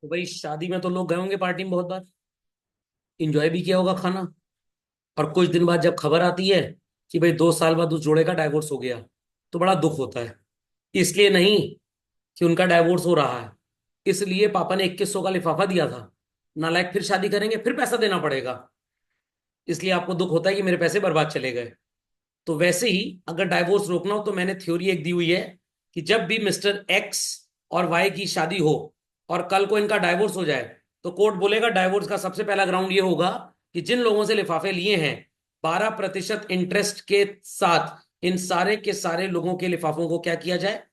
तो भाई शादी में तो लोग गए होंगे पार्टी में बहुत बार, इंजॉय भी किया होगा खाना। और कुछ दिन बाद जब खबर आती है कि भाई 2 साल बाद उस जोड़े का डाइवोर्स हो गया, तो बड़ा दुख होता है। इसलिए नहीं कि उनका डाइवोर्स हो रहा है, इसलिए पापा ने 2100 का लिफाफा दिया था, नालायक फिर शादी करेंगे फिर पैसा देना पड़ेगा, इसलिए आपको दुख होता है कि मेरे पैसे बर्बाद चले गए। तो वैसे ही अगर डाइवोर्स रोकना हो तो मैंने थ्योरी एक दी हुई है कि जब भी मिस्टर एक्स और वाई की शादी हो और कल को इनका डाइवोर्स हो जाए, तो कोर्ट बोलेगा डाइवोर्स का सबसे पहला ग्राउंड ये होगा कि जिन लोगों से लिफाफे लिए हैं 12% इंटरेस्ट के साथ इन सारे के सारे लोगों के लिफाफों को क्या किया जाए,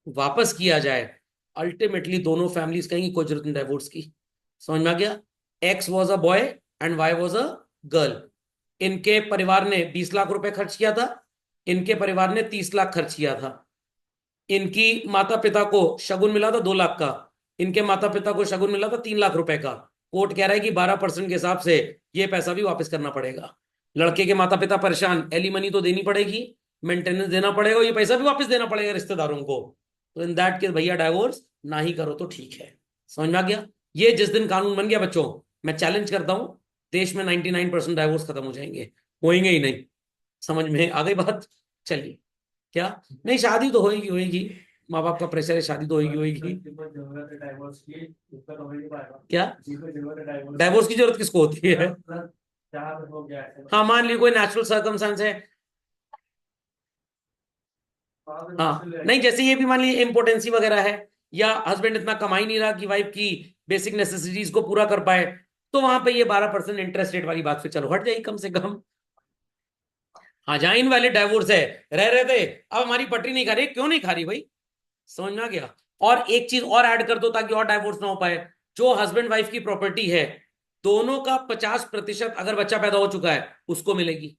वापस किया जाए। अल्टीमेटली दोनों फैमिलीज कहेंगी कोई जरूरत नहीं डाइवोर्स की। समझ में आ गया? X was a boy and why was a girl. इनके परिवार ने 20 लाख रुपए खर्च किया था, इनके परिवार ने 30 लाख खर्च किया था। इनकी माता पिता को शगुन मिला था 2 लाख का, इनके माता पिता को शगुन मिला था 3 लाख रुपए का। कोर्ट कह रहा है कि 12% के हिसाब से ये पैसा भी वापस करना पड़ेगा। लड़के के माता पिता परेशान, एलिमनी तो देनी पड़ेगी, मेंटेनेंस देना पड़ेगा, ये पैसा भी वापस देना पड़ेगा रिश्तेदारों को। तो इन दैट केस भैया डाइवोर्स ना ही करो तो ठीक है। समझ में आ गया? ये जिस दिन कानून बन गया बच्चों, मैं चैलेंज करता हूं, देश में 99% डाइवोर्स खत्म हो जाएंगे, होएंगे ही नहीं। समझ में आ गई बात? चलिए। क्या? नहीं, शादी तो होएगी होएगी, माँ बाप का प्रेशर है, शादी तो होएगी होएगी। क्या? डाइवोर्स की जरूरत किसको होती है? हाँ, मान ली कोई नेचुरल सर्कमस्टांस है। हाँ नहीं, जैसे ये भी मान लीजिए इम्पोर्टेंसी वगैरह है, या हस्बैंड इतना कमा ही नहीं रहा कि वाइफ की बेसिक नेसेसिटीज को पूरा कर पाए, तो वहां पे ये 12% इंटरेस्ट रेट वाली बात फिर चलो हट जाएगी कम से कम। हाँ, जहां इनवैलिड डाइवोर्स है, रह रहे थे, अब हमारी पटरी नहीं खा रही, क्यों नहीं खा रही भाई? समझ में आ गया? और एक चीज और ऐड कर दो ताकि और डाइवोर्स ना हो पाए। जो हस्बैंड वाइफ की प्रॉपर्टी है, दोनों का 50% अगर बच्चा पैदा हो चुका है उसको मिलेगी।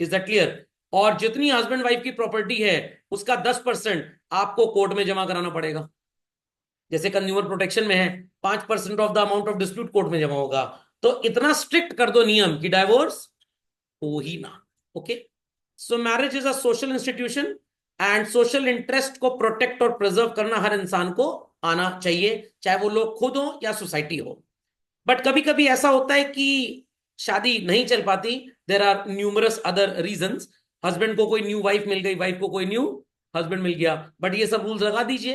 Is that clear? और जितनी हस्बैंड वाइफ की प्रॉपर्टी है उसका 10% आपको कोर्ट में जमा कराना पड़ेगा। जैसे कंज्यूमर प्रोटेक्शन में है, 5% of the amount of dispute court में जमा होगा। तो इतना स्ट्रिक्ट कर दो नियम कि डाइवोर्स हो ही ना। Okay? So marriage is a social institution, and social interest को प्रोटेक्ट और प्रिजर्व करना हर इंसान को आना चाहिए, चाहे वो लोग खुद हो या सोसाइटी हो। बट कभी कभी ऐसा होता है कि शादी नहीं चल पाती, there are numerous other reasons. Husband को कोई न्यू वाइफ मिल गई, वाइफ को कोई न्यू हस्बैंड मिल गया, बट ये सब रूल्स लगा दीजिए।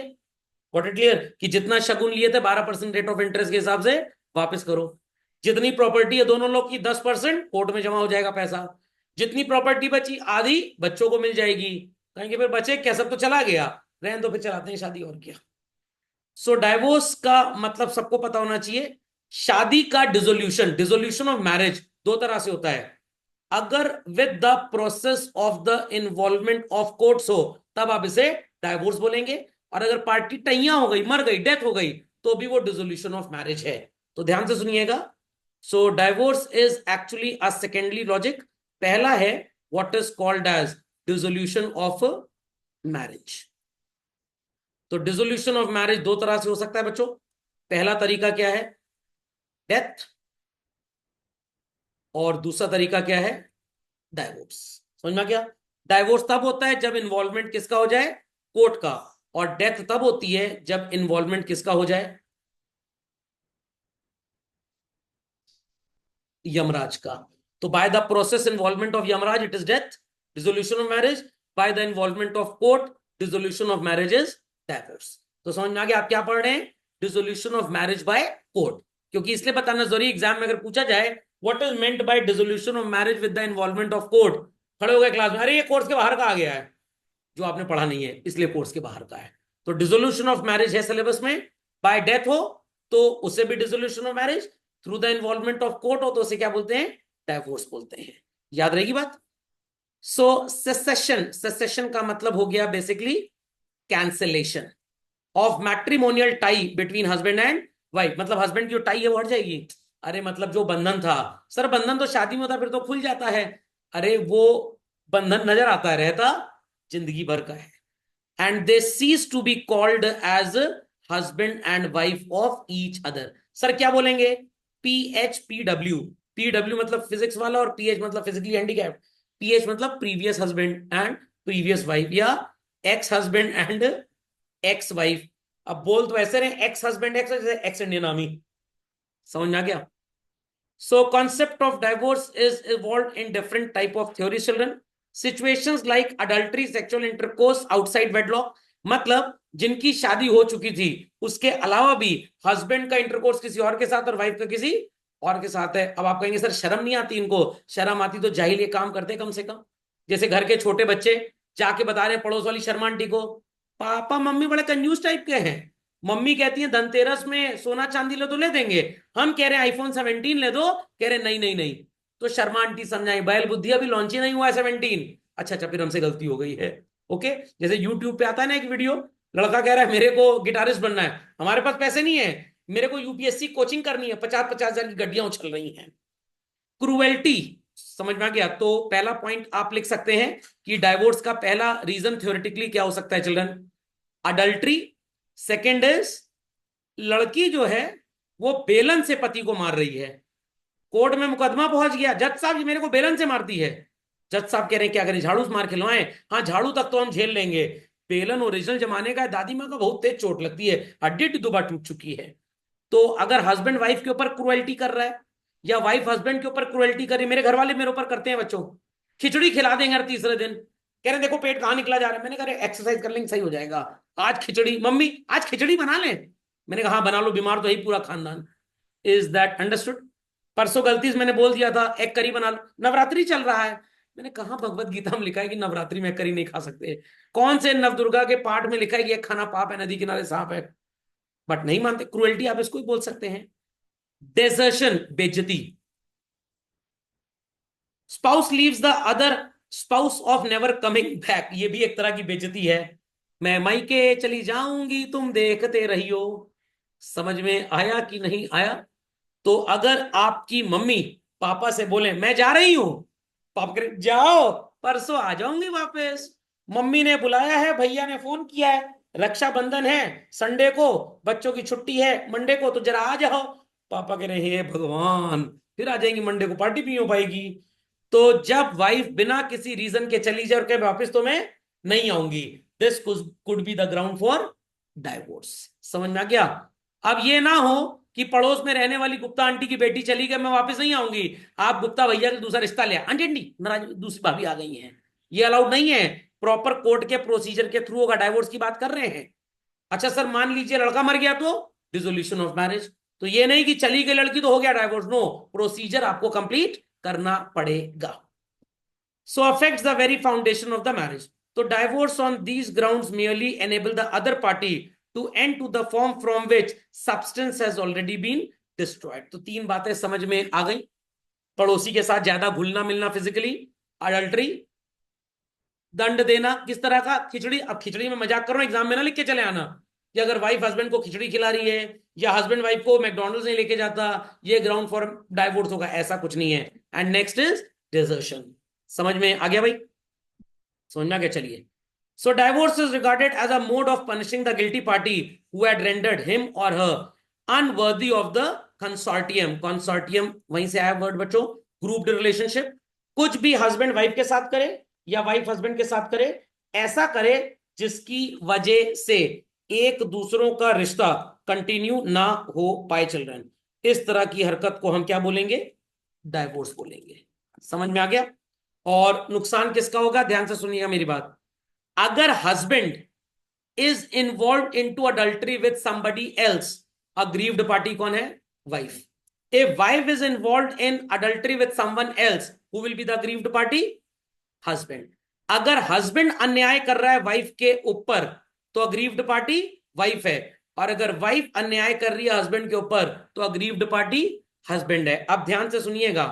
व्हाट इट क्लियर कि जितना शगुन लिए थे 12% रेट ऑफ इंटरेस्ट के हिसाब से वापस करो। जितनी प्रॉपर्टी है दोनों लोग की 10% कोर्ट में जमा हो जाएगा पैसा। जितनी प्रॉपर्टी बची आधी बच्चों को मिल जाएगी। कहेंगे फिर बचे क्या, सब तो चला गया, रहने दो फिर चलाते हैं शादी और क्या। सो डाइवोर्स का मतलब सबको पता होना चाहिए। शादी का डिसोल्यूशन, डिसोल्यूशन ऑफ मैरिज दो तरह से होता है। अगर with the process of the involvement of courts हो तब आप इसे डाइवोर्स बोलेंगे, और अगर पार्टी टैया हो गई, मर गई, डेथ हो गई, तो भी वो डिसोल्यूशन ऑफ मैरिज है। तो ध्यान से सुनिएगा। So divorce is actually a secondary logic. पहला है what is called as dissolution of marriage. तो डिसोल्यूशन ऑफ मैरिज दो तरह से हो सकता है बच्चों। पहला तरीका क्या है? डेथ। और दूसरा तरीका क्या है? डाइवोर्स। समझ में आ गया? डाइवोर्स तब होता है जब इन्वॉल्वमेंट किसका हो जाए? कोर्ट का। और डेथ तब होती है जब इन्वॉल्वमेंट किसका हो जाए? यमराज का। तो by the process involvement of Yamraj it is death, dissolution of marriage. By the involvement of court, dissolution of marriage is divorce. तो समझ में आ गया आप क्या पढ़ रहे हैं? Dissolution of marriage by court. क्योंकि इसलिए बताना जरूरी, एग्जाम में अगर पूछा जाए what is meant by dissolution of marriage with the involvement of court, खड़े हो गए क्लास में, अरे ये कोर्स के बाहर का आ गया है, जो आपने पढ़ा नहीं है इसलिए कोर्स के बाहर का है। तो डिसोल्यूशन ऑफ मैरिज है सिलेबस में। बाय डेथ हो तो उसे भी dissolution of marriage, through the involvement of court हो तो उसे क्या बोलते हैं? डाइवोर्स बोलते हैं। याद रहेगी बात? सो सेसेशन, सेसेशन का मतलब हो गया basically cancellation of matrimonial tie between husband and wife. मतलब हस्बैंड की जो टाई है वो हट जाएगी। अरे मतलब जो बंधन था, सर बंधन तो शादी में होता फिर तो खुल जाता है। अरे वो बंधन नजर आता है, रहता जिंदगी भर का है। And they cease to be called as husband and wife of each other. Sir क्या बोलेंगे? PHPW। PW मतलब फिजिक्स वाला, और PH मतलब फिजिकली हैंडीकैप्ड। PH मतलब previous husband and previous wife, या ex husband and ex wife, अब बोल तो ऐसे रहे ex husband ex, ex Indian army. समझ में आ गया? So concept of divorce is evolved in different type of theories children. Situations like adultery, sexual intercourse outside wedlock, मतलब जिनकी शादी हो चुकी थी उसके अलावा भी हस्बैंड का इंटरकोर्स किसी और के साथ और वाइफ का किसी और के साथ है। अब आप कहेंगे सर शर्म नहीं आती इनको? शर्म आती तो जाहिल ये काम करते कम से कम। जैसे घर के छोटे बच्चे जाके बता रहे हैं पड़ोस वाली शर्मा आंटी को, पापा मम्मी बड़े कंजूस टाइप के हैं। मम्मी कहती है धनतेरस में सोना चांदी ले तो ले देंगे, हम कह रहे हैं आईफोन 17 ले दो, कह रहे नहीं नहीं नहीं। तो शर्मा आंटी समझाई बैल बुद्धि अभी लॉन्च ही नहीं हुआ है 17। अच्छा अच्छा फिर हमसे गलती हो गई है। ओके, जैसे यूट्यूब पे आता है ना एक वीडियो, लड़का कह रहा है मेरे को गिटारिस्ट बनना है, हमारे पास पैसे नहीं है, मेरे को यूपीएससी कोचिंग करनी है, 50-50 हजार की गड्डियां उछल रही हैं। क्रूएल्टी समझ में आ गया? तो पहला पॉइंट आप लिख सकते हैं कि डाइवोर्स का पहला रीजन थ्योरेटिकली क्या हो सकता है चिल्ड्रन? अडल्ट्री। सेकेंड इज लड़की जो है वो बेलन से पति को मार रही है, कोर्ट में मुकदमा पहुंच गया, जज साहब ये मेरे को बेलन से मारती है। जज साहब कह रहे हैं क्या करें, झाड़ू से मार खिलवाएं? हाँ झाड़ू तक तो हम झेल लेंगे, बेलन ओरिजिनल जमाने का है, दादी माँ का बहुत तेज चोट लगती है, हड्डी दो बार टूट चुकी है। तो अगर हस्बैंड वाइफ के ऊपर क्रुएल्टी कर रहा है या वाइफ हस्बैंड के ऊपर क्रुएल्टी कर रही है, मेरे घर वाले मेरे ऊपर करते हैं बच्चों, खिचड़ी खिला देंगे हर तीसरे दिन, कह रहे देखो पेट कहाँ निकला जा रहा है, मैंने कहा एक्सरसाइज कर लेंगे सही हो जाएगा, आज खिचड़ी मम्मी आज खिचड़ी बना लें, मैंने कहा हाँ बना लो, बीमार तो है पूरा खानदान। Is that understood? परसों गलती से मैंने बोल दिया था एग करी बना लो, नवरात्रि चल रहा है, मैंने कहा भगवत गीता में लिखा है कि नवरात्रि में करी नहीं खा सकते? कौन से नवदुर्गा के पाठ में लिखा है कि एक खाना पाप है, नदी किनारे सांप है? बट नहीं मानते, क्रुएल्टी आप इसको ही बोल सकते हैं। डेजर्शन बेइज्जती, spouse leaves the other spouse of never coming back, ये भी एक तरह की बेइज्जती है। मैं मायके चली जाऊंगी तुम देखते रहियो। समझ में आया कि नहीं आया? तो अगर आपकी मम्मी पापा से बोले मैं जा रही हूं, पापा कहे जाओ परसों आ जाऊंगी वापस, मम्मी ने बुलाया है, भैया ने फोन किया है, रक्षाबंधन है संडे को, बच्चों की छुट्टी है मंडे को, तो जरा आ जाओ, पापा कह रहे हे भगवान फिर आ जाएंगी मंडे को, पार्टी भी हो पाएगी। तो जब वाइफ बिना किसी रीजन के चली जाए और कहे वापस तो मैं नहीं आऊंगी, this could be the ground for divorce. समझ में आ गया? अब ये ना हो कि पड़ोस में रहने वाली गुप्ता आंटी की बेटी चली गई मैं वापस नहीं आऊंगी, आप गुप्ता भैया का दूसरा रिश्ता लिया, आंटी आंटी नाराज दूसरी भाभी आ गई हैं, ये अलाउड नहीं है। प्रॉपर कोर्ट के प्रोसीजर के थ्रू होगा, डाइवोर्स की बात कर रहे हैं। अच्छा सर मान लीजिए लड़का मर गया तो डिसोल्यूशन ऑफ मैरिज, तो ये नहीं कि चली गई लड़की तो हो गया डाइवोर्स, नो, प्रोसीजर आपको कंप्लीट करना पड़ेगा। So affects the very foundation of the marriage. तो divorce on these grounds merely enable the other party to end to the form from which substance has already been destroyed। तो तीन बातें समझ में आ गई। पड़ोसी के साथ ज्यादा घुलना मिलना फिजिकली, अडल्ट्री, दंड देना किस तरह का, खिचड़ी। अब खिचड़ी में मजाक कर रहा हूं, एग्जाम में ना लिख के चले आना कि अगर वाइफ हस्बैंड को खिचड़ी खिला रही है या हस्बैंड वाइफ को मैकडोनल्ड्स नहीं लेके जाता ये ग्राउंड फॉर डाइवोर्स होगा, ऐसा कुछ नहीं है। And next is desertion. समझ में आ गया भाई? समझ में आ गया? चलिए। So divorce is regarded as a mode of punishing the guilty party who had rendered him और her unworthy of the consortium. Consortium वहीं से आया वर्ड बच्चों, ग्रुप्ड रिलेशनशिप। कुछ भी हस्बैंड वाइफ के साथ करे या वाइफ हस्बैंड के साथ करे, ऐसा करे जिसकी वजह से एक दूसरों का रिश्ता कंटिन्यू ना हो पाए चिल्ड्रन, इस तरह की हरकत को हम क्या बोलेंगे? डाइवोर्स बोलेंगे। समझ में आ गया? और नुकसान किसका होगा? ध्यान से सुनिएगा मेरी बात। अगर husband is involve into adultery with somebody else, aggrieved party कौन है? Wife. A wife is involve in adultery with someone else, who will be the aggrieved party? Husband. अगर हस्बैंड अन्याय कर रहा है वाइफ के ऊपर तो अग्रीव्ड पार्टी वाइफ है, और अगर वाइफ अन्याय कर रही है हस्बैंड के ऊपर तो अग्रीव्ड पार्टी हस्बैंड है। अब ध्यान से सुनिएगा,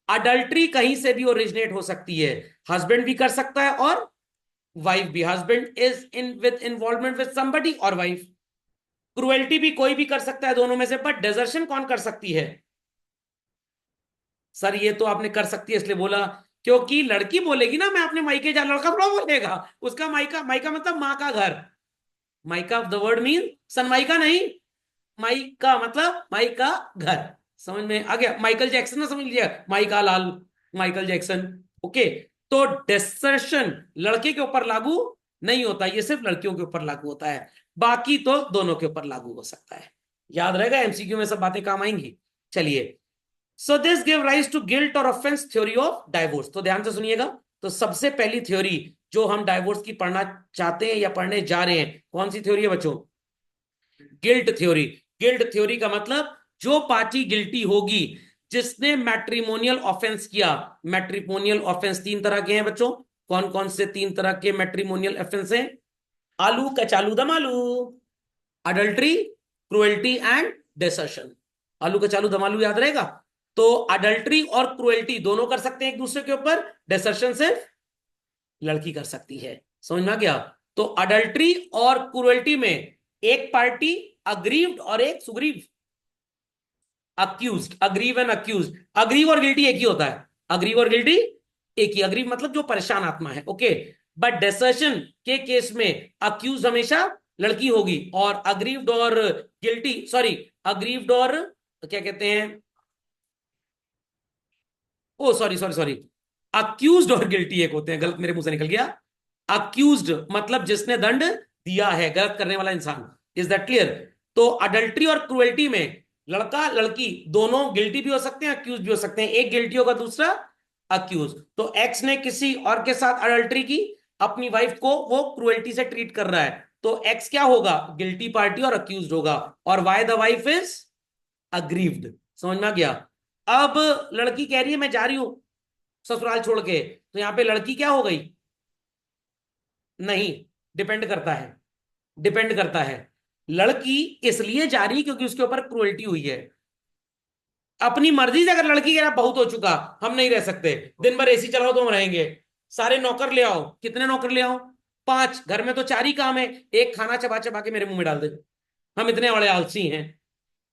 अडल्ट्री कहीं से भी ओरिजिनेट हो सकती है, हस्बैंड भी कर सकता है और वाइफ भी, husband is in with involvement with somebody और वाइफ। क्रुएल्टी भी कोई भी कर सकता है दोनों में से, बट डेजर्शन कौन कर सकती है? सर ये तो आपने कर सकती है इसलिए बोला क्योंकि लड़की बोलेगी ना मैं अपने मायके जा, लड़का थोड़ा बोलेगा, उसका मायका, मायका मतलब माँ का घर, मायका द वर्ड मीन सनमाइका नहीं, मायका मतलब मायका घर। समझ में आ गया? माइकल जैक्सन ना समझ लिया, माइका लाल, माइकल जैक्सन। ओके, तो डेसर्शन लड़के के ऊपर लागू नहीं होता, ये सिर्फ लड़कियों के ऊपर लागू होता है। बाकी तो दोनों के ऊपर लागू हो सकता है। याद रहेगा, एमसीक्यू में सब बातें काम आएंगी। चलिए, so this give rise to guilt और ऑफेंस थ्योरी ऑफ डाइवोर्स। तो ध्यान से सुनिएगा, तो सबसे पहली थ्योरी जो हम डाइवोर्स की पढ़ना चाहते हैं या पढ़ने जा रहे हैं, कौन सी थ्योरी है बच्चों? Guilt theory. गिल्ट थ्योरी का मतलब जो पार्टी गिल्टी होगी जिसने मैट्रिमोनियल ऑफेंस किया। मैट्रिमोनियल ऑफेंस तीन तरह के हैं बच्चों। कौन कौन से तीन तरह के मैट्रिमोनियल ऑफेंस हैं? आलू कचालू दम आलू, अडल्ट्री, क्रुएल्टी एंड डेसर्शन। आलू कचालू दम आलू याद रहेगा। तो अडल्ट्री और क्रुएल्टी दोनों कर सकते हैं एक दूसरे के ऊपर, डेसर्शन सिर्फ लड़की कर सकती है। समझ में आ गया? तो अडल्ट्री और क्रुएल्टी में एक पार्टी अग्रीव्ड और एक सुग्रीव, accused, aggrieve and accused. Aggrieve और गिल्टी एक ही होता है, अग्रीव और गिल्टी एक ही। अग्रीव मतलब जो परेशान आत्मा है, ओके। बट डेसर्शन के केस में अक्यूज हमेशा लड़की होगी, और अग्रीव्ड और गिल्टी, सॉरी, अग्रीव्ड और क्या कहते हैं, ओ सॉरी सॉरी सॉरी, अक्यूज्ड और गिल्टी एक होते हैं, गलत मेरे मुंह से निकल गया। अक्यूज्ड मतलब जिसने दंड दिया है, गलत करने वाला इंसान। Is that clear? तो अडल्ट्री और क्रुएल्टी में लड़का लड़की दोनों गिल्टी भी हो सकते हैं, अक्यूज भी हो सकते हैं। एक गिल्टी होगा, दूसरा अक्यूज। तो एक्स ने किसी और के साथ अडल्ट्री की, अपनी वाइफ को वो क्रुएल्टी से ट्रीट कर रहा है, तो एक्स क्या होगा? गिल्टी पार्टी और अक्यूज होगा। और why the wife is aggrieved. समझ में आ गया? अब लड़की कह रही है मैं जा रही हूं ससुराल छोड़ के, तो यहां पे लड़की क्या हो गई? नहीं, डिपेंड करता है, डिपेंड करता है। लड़की इसलिए जा रही क्योंकि उसके ऊपर क्रूएल्टी हुई है। अपनी मर्जी से अगर लड़की कह रहा बहुत हो चुका, हम नहीं रह सकते, दिन भर एसी चलाओ तो हम रहेंगे, सारे नौकर ले आओ। कितने नौकर ले आओ? 5। घर में तो 4 ही काम है, एक खाना चबा चबा के मेरे मुंह में डाल दे, हम इतने बड़े आलसी हैं।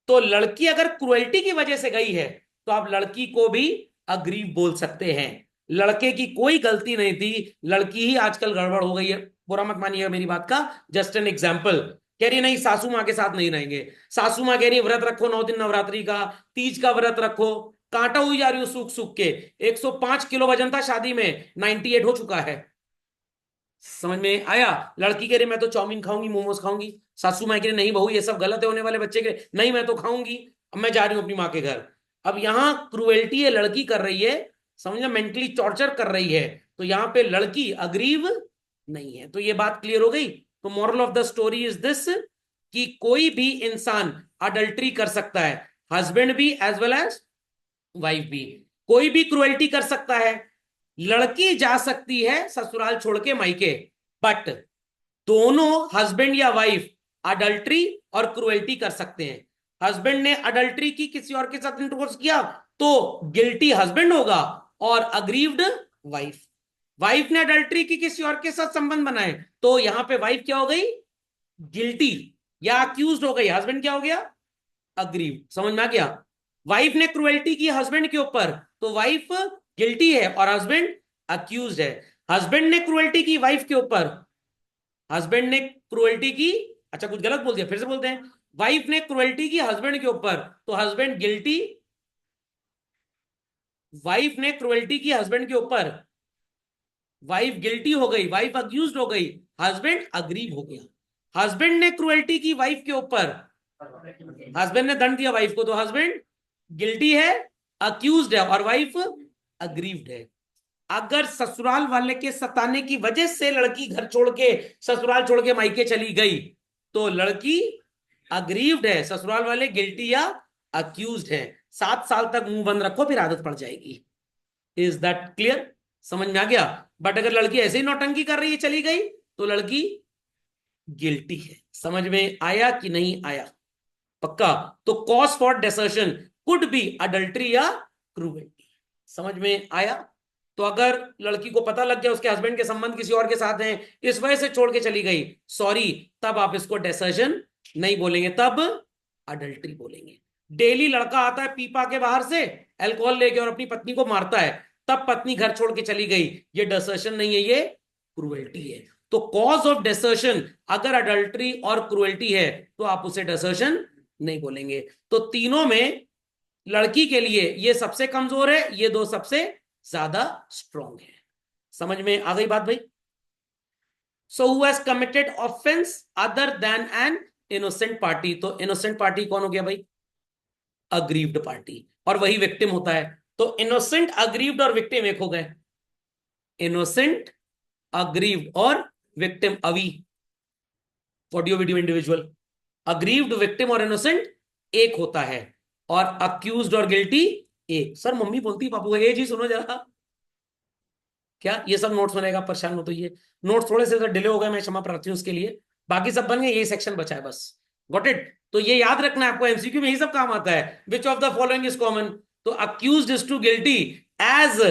तो लड़की अगर क्रुएल्टी की वजह से गई है, तो आप लड़की को भी अग्रीव बोल सकते हैं। लड़के की कोई गलती नहीं थी, लड़की ही आजकल गड़बड़ हो गई है। बुरा मत मानिएगा मेरी बात का, जस्ट एन एग्जाम्पल। कह रही नहीं सासू माँ के साथ नहीं रहेंगे, सासू माँ कह रही व्रत रखो 9 दिन नवरात्रि का, तीज का व्रत रखो। कांटा हुई जा रही हूँ सूख सूख के। 105 किलो वजन था शादी में, 98 हो चुका है। समझ में आया? लड़की कह रही मैं तो चाउमीन खाऊंगी, मोमोज खाऊंगी। सासू माँ कह रही नहीं बहू ये सब गलत है, होने वाले बच्चे के नहीं, मैं तो खाऊंगी, अब मैं जा रही हूँ अपनी माँ के घर। अब यहाँ क्रुएल्टी ये लड़की कर रही है, समझना, मेंटली टॉर्चर कर रही है। तो यहाँ पे लड़की अग्रीव नहीं है। तो ये बात क्लियर हो गई। तो moral of the story is this, कि कोई भी इंसान अडल्ट्री कर सकता है, हस्बैंड भी एज वेल एज वाइफ भी। कोई भी क्रुएल्टी कर सकता है। लड़की जा सकती है ससुराल छोड़ के मायके, बट दोनों हस्बैंड या वाइफ अडल्ट्री और क्रुएल्टी कर सकते हैं। हस्बैंड ने अडल्ट्री की, किसी और के साथ इंटरकोर्स किया, तो गिल्टी हस्बैंड होगा और अग्रीव्ड वाइफ। वाइफ ने अडल्ट्री की, किसी और के साथ संबंध बनाए, तो यहां पे वाइफ क्या हो गई? गिल्टी या अक्यूज्ड हो गई। हस्बैंड क्या हो गया? अग्रीव। समझ में आ गया? वाइफ ने क्रुएल्टी की हस्बैंड के ऊपर, तो वाइफ गिल्टी है और हस्बैंड अक्यूज्ड है। हस्बैंड ने क्रुएल्टी की वाइफ के ऊपर, हस्बैंड ने क्रुएल्टी की, अच्छा कुछ गलत बोल दिया, फिर से बोलते हैं। वाइफ ने क्रुएल्टी की हस्बैंड के ऊपर, तो हस्बैंड गिल्टी। वाइफ ने क्रुएल्टी की हस्बैंड के ऊपर, वाइफ गिल्टी हो गई, वाइफ अक्यूज्ड हो गई, हस्बैंड अग्रीव हो गया। हस्बैंड ने क्रुएल्टी की वाइफ के ऊपर, हस्बैंड ने दंड दिया वाइफ को, तो हस्बैंड गिल्टी है, अक्यूज्ड है, और वाइफ अग्रीव्ड है। अगर ससुराल वाले के सताने की वजह से लड़की घर छोड़ के, ससुराल छोड़ के मायके चली गई, तो लड़की अग्रीव्ड है, ससुराल वाले गिल्टी या अक्यूज्ड है। 7 साल तक मुंह बंद रखो, फिर आदत पड़ जाएगी। Is that clear? समझ में आ गया? बट अगर लड़की ऐसे ही नौटंकी कर रही है, चली गई, तो लड़की गिल्टी है। समझ में आया कि नहीं आया? पक्का? तो cause for desertion could be adultery या क्रूएल्टी। समझ में आया? तो अगर लड़की को पता लग गया उसके हस्बैंड के संबंध किसी और के साथ हैं, इस वजह से छोड़ के चली गई, सॉरी, तब आप इसको डेसर्शन नहीं बोलेंगे, तब अडल्ट्री बोलेंगे। डेली लड़का आता है पीपा के बाहर से अल्कोहल लेके और अपनी पत्नी को मारता है, तब पत्नी घर छोड़ के चली गई, ये डेसर्शन नहीं है, ये क्रूएल्टी है। तो कॉज ऑफ डेसर्शन अगर अडल्ट्री और क्रूएल्टी है, तो आप उसे डेसर्शन नहीं बोलेंगे। तो तीनों में लड़की के लिए ये सबसे कमजोर है, ये दो सबसे ज्यादा स्ट्रॉन्ग है। समझ में आ गई बात भाई? So who has committed offence other than an innocent party, तो इनोसेंट पार्टी कौन हो गया भाई? अग्रीव्ड पार्टी, और वही विक्टिम होता है। तो इनोसेंट, अग्रीव्ड और विक्टिम एक हो गए। इनोसेंट, अग्रीव्ड और विक्टिम। अवी, audio video individual, aggrieved, victim और इनोसेंट एक होता है, और अक्यूज्ड और गिल्टी एक। सर मम्मी बोलती पापू को ये जी सुनो जरा, क्या ये सब नोट्स बनेगा? परेशान हो तो ये नोट्स थोड़े से डिले हो गए, मैं क्षमा प्रार्थी हूं उसके लिए। बाकी सब बन गए, यही सेक्शन बचा है बस। Got it? तो ये याद रखना है आपको, एमसीक्यू में यही सब काम आता है। Which of the following is common? तो accused is to guilty as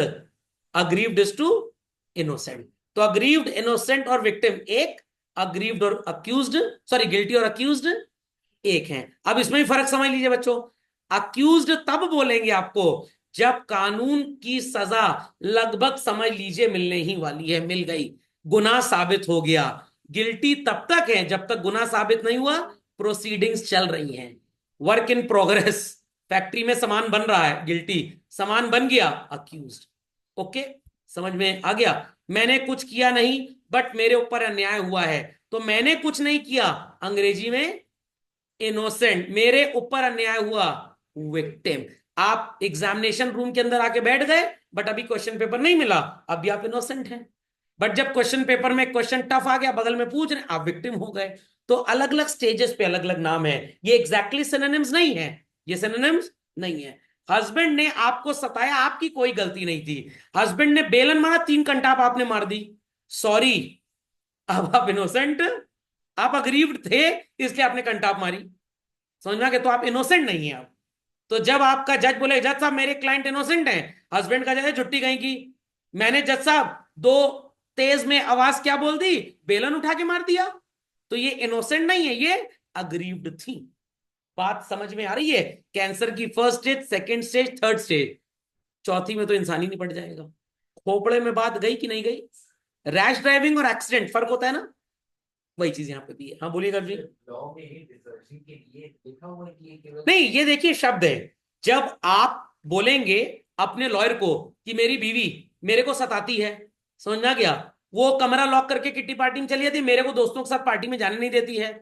aggrieved is to innocent. तो अग्रीव्ड, इनोसेंट और विक्टिम एक, अग्रीव्ड और अक्यूज्ड, सॉरी गिल्टी और अक्यूज्ड एक हैं। अब इसमें ही फर्क समझ लीजिए बच्चों। अक्यूज्ड तब बोलेंगे आपको जब कानून की सजा लगभग समझ लीजिए मिलने ही वाली है, मिल गई, गुनाह साबित हो गया। गिल्टी तब तक है जब तक गुनाह साबित नहीं हुआ, प्रोसीडिंग्स चल रही हैं, वर्क इन प्रोग्रेस। फैक्ट्री में सामान बन रहा है, गिल्टी, सामान बन गया, अक्यूज्ड। ओके, समझ में आ गया? मैंने कुछ किया नहीं बट मेरे ऊपर अन्याय हुआ है, तो मैंने कुछ नहीं किया, अंग्रेजी में इनोसेंट, मेरे ऊपर अन्याय हुआ, विक्टिम। आप एग्जामिनेशन रूम के अंदर आके बैठ गए बट अभी क्वेश्चन पेपर नहीं मिला, अभी आप इनोसेंट हैं। बट जब क्वेश्चन पेपर में क्वेश्चन टफ आ गया, बगल में पूछ रहे, आप विक्टिम हो गए। तो अलग अलग स्टेजेस पे अलग अलग नाम है, ये एग्जैक्टली सिनोनिम्स नहीं है, ये सिनोनिम्स नहीं है। हस्बैंड ने आपको सताया, आपकी कोई गलती नहीं थी। हस्बैंड ने बेलन मारा, 3 कंटाप आपने मार दी, सॉरी, अब आप इनोसेंट, आप अग्रीव्ड थे इसलिए आपने कंटाप मारी। समझ में आ गया? तो आप इनोसेंट नहीं है आप। तो जब आपका जज बोले जज साहब मेरे क्लाइंट इनोसेंट हैं, हस्बैंड का जज है छुट्टी कहीं की, मैंने जज साहब दो तेज में आवाज क्या बोल दी, बेलन उठा के मार दिया, तो ये इनोसेंट नहीं है, ये अग्रीव्ड थी। बात समझ में आ रही है? कैंसर की first stage, second stage, third stage, चौथी में तो इंसान ही निपट जाएगा। खोपड़े में बात गई कि नहीं गई? रैश ड्राइविंग और एक्सीडेंट फर्क होता है ना, वही चीज यहाँ पे भी है। हाँ बोलिएगा जी। नहीं, ये देखिए शब्द है, जब आप बोलेंगे अपने लॉयर को कि मेरी बीवी मेरे को सताती है, समझ में आ गया, वो कमरा लॉक करके किट्टी पार्टी में चली जाती है, मेरे को दोस्तों के साथ पार्टी में जाने नहीं देती है,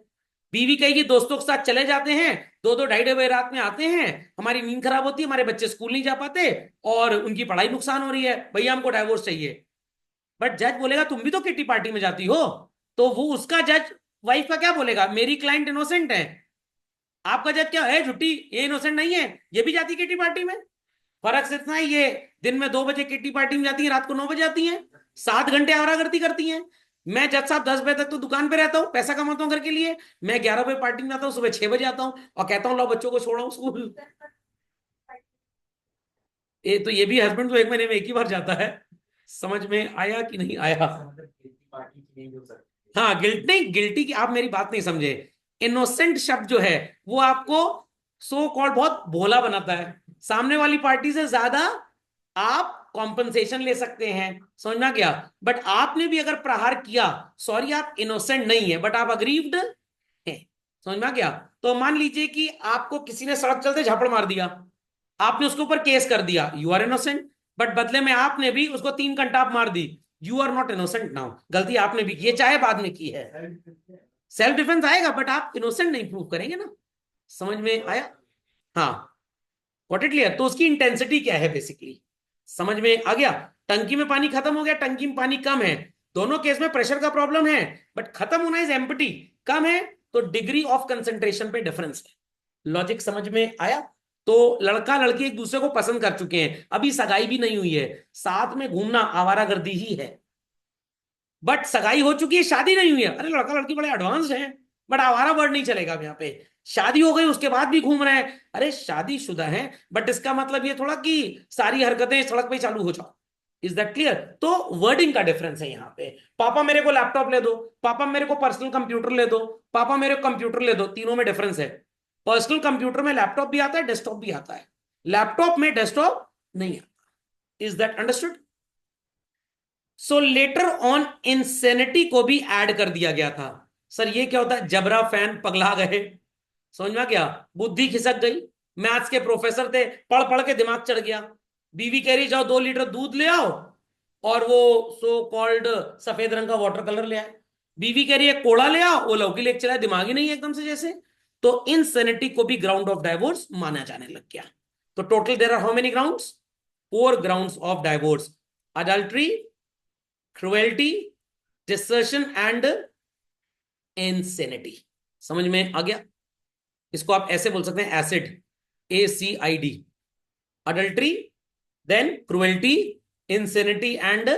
बीवी कहेगी दोस्तों के साथ चले जाते हैं, 2-2 ढाई-ढाई बजे रात में आते हैं, हमारी नींद खराब होती है, हमारे बच्चे स्कूल नहीं जा पाते और उनकी पढ़ाई नुकसान हो रही है, भैया हमको डाइवोर्स चाहिए। बट जज बोलेगा तुम भी तो किट्टी पार्टी में जाती हो, तो वो उसका जज वाइफ का क्या बोलेगा, मेरी क्लाइंट इनोसेंट है। आपका जज क्या है, छुट्टी, ये इनोसेंट नहीं है, ये भी जाती किट्टी पार्टी में। फर्क सिर्फ इतना ही, ये दिन में 2 बजे किट्टी पार्टी में जाती है, रात को 9 बजे आती है, 7 घंटे आवारागर्दी करती हैं। मैं जज साहब 10 बजे तक तो दुकान पे रहता हूँ, पैसा कमाता हूँ घर के लिए, मैं 11 बजे पार्टी में आता हूँ, सुबह 6 बजे आता हूँ और कहता हूँ लो बच्चों को छोड़ा हूँ स्कूल। ये तो ये भी हस्बैंड तो 1 महीने में एक ही बार जाता है। समझ में आया कि नहीं आया? हाँ, गिल्ट नहीं, गिल्टी की आप मेरी बात नहीं समझे। इनोसेंट शब्द जो है वो आपको सो कॉल्ड बहुत भोला बनाता है, सामने वाली पार्टी से ज्यादा आप कॉम्पनसेशन ले सकते हैं, समझ में आ गया? बट आपने भी अगर प्रहार किया, सॉरी आप इनोसेंट नहीं है बट आप अग्रीव्ड हैं, समझ में आ गया? तो मान लीजिए कि आपको किसी ने सड़क चलते झापड़ मार दिया, आपने उसके ऊपर केस कर दिया, यू आर इनोसेंट, बट बदले में आपने भी उसको 3 कंटाप मार दी, you are not innocent now, गलती आपने भी की है चाहे बाद में की है। सेल्फ डिफेंस आएगा बट आप इनोसेंट नहीं प्रूव करेंगे ना। समझ में आया? हाँ, व्हाट इट क्लियर? तो उसकी इंटेंसिटी क्या है बेसिकली, समझ में आ गया? टंकी में पानी खत्म हो गया, टंकी में पानी कम है, दोनों केस में प्रेशर का प्रॉब्लम है, बट खत्म होना इज एम्प्टी, कम है तो डिग्री ऑफ कंसेंट्रेशन पे डिफरेंस है। लॉजिक समझ में आया? तो लड़का लड़की एक दूसरे को पसंद कर चुके हैं, अभी सगाई भी नहीं हुई है, साथ में घूमना आवारागर्दी ही है। बट सगाई हो चुकी है, शादी नहीं हुई है, अरे लड़का लड़की बड़े एडवांस्ड हैं, बट आवारा वर्ड नहीं चलेगा अब यहाँ पे। शादी हो गई उसके बाद भी घूम रहे हैं, अरे शादीशुदा हैं, बट इसका मतलब ये थोड़ा कि सारी हरकतें सड़क पे चालू हो जाओ। Is that clear? तो वर्डिंग का डिफरेंस है यहाँ पे। पापा मेरे को लैपटॉप ले दो, पापा मेरे को पर्सनल कंप्यूटर ले दो, पापा मेरे को कंप्यूटर ले दो, तीनों में डिफरेंस है। पर्सनल कंप्यूटर में लैपटॉप भी आता है, डेस्कटॉप भी आता है, लैपटॉप में डेस्कटॉप नहीं आता। Is that understood? So later on insanity को भी ऐड कर दिया गया था। सर ये क्या होता है? जबरा फैन पगला गए, समझ में क्या, बुद्धि खिसक गई, मैथ्स के प्रोफेसर थे, पढ़ पढ़ के दिमाग चढ़ गया, बीवी कह रही जाओ 2 लीटर दूध ले आओ और वो सो कॉल्ड सफेद रंग का वाटर कलर ले आए, बीवी कह रही है कोड़ा ले आओ, वो लौकी लेके चला, दिमाग ही नहीं है एकदम से जैसे। तो इंसेनिटी को भी ग्राउंड ऑफ डाइवोर्स माना जाने लग गया। तो total there are how many grounds? 4 grounds of divorce: adultery, cruelty, desertion and insanity. समझ में आ गया? इसको आप ऐसे बोल सकते हैं, acid, ACID। Adultery, then cruelty, insanity and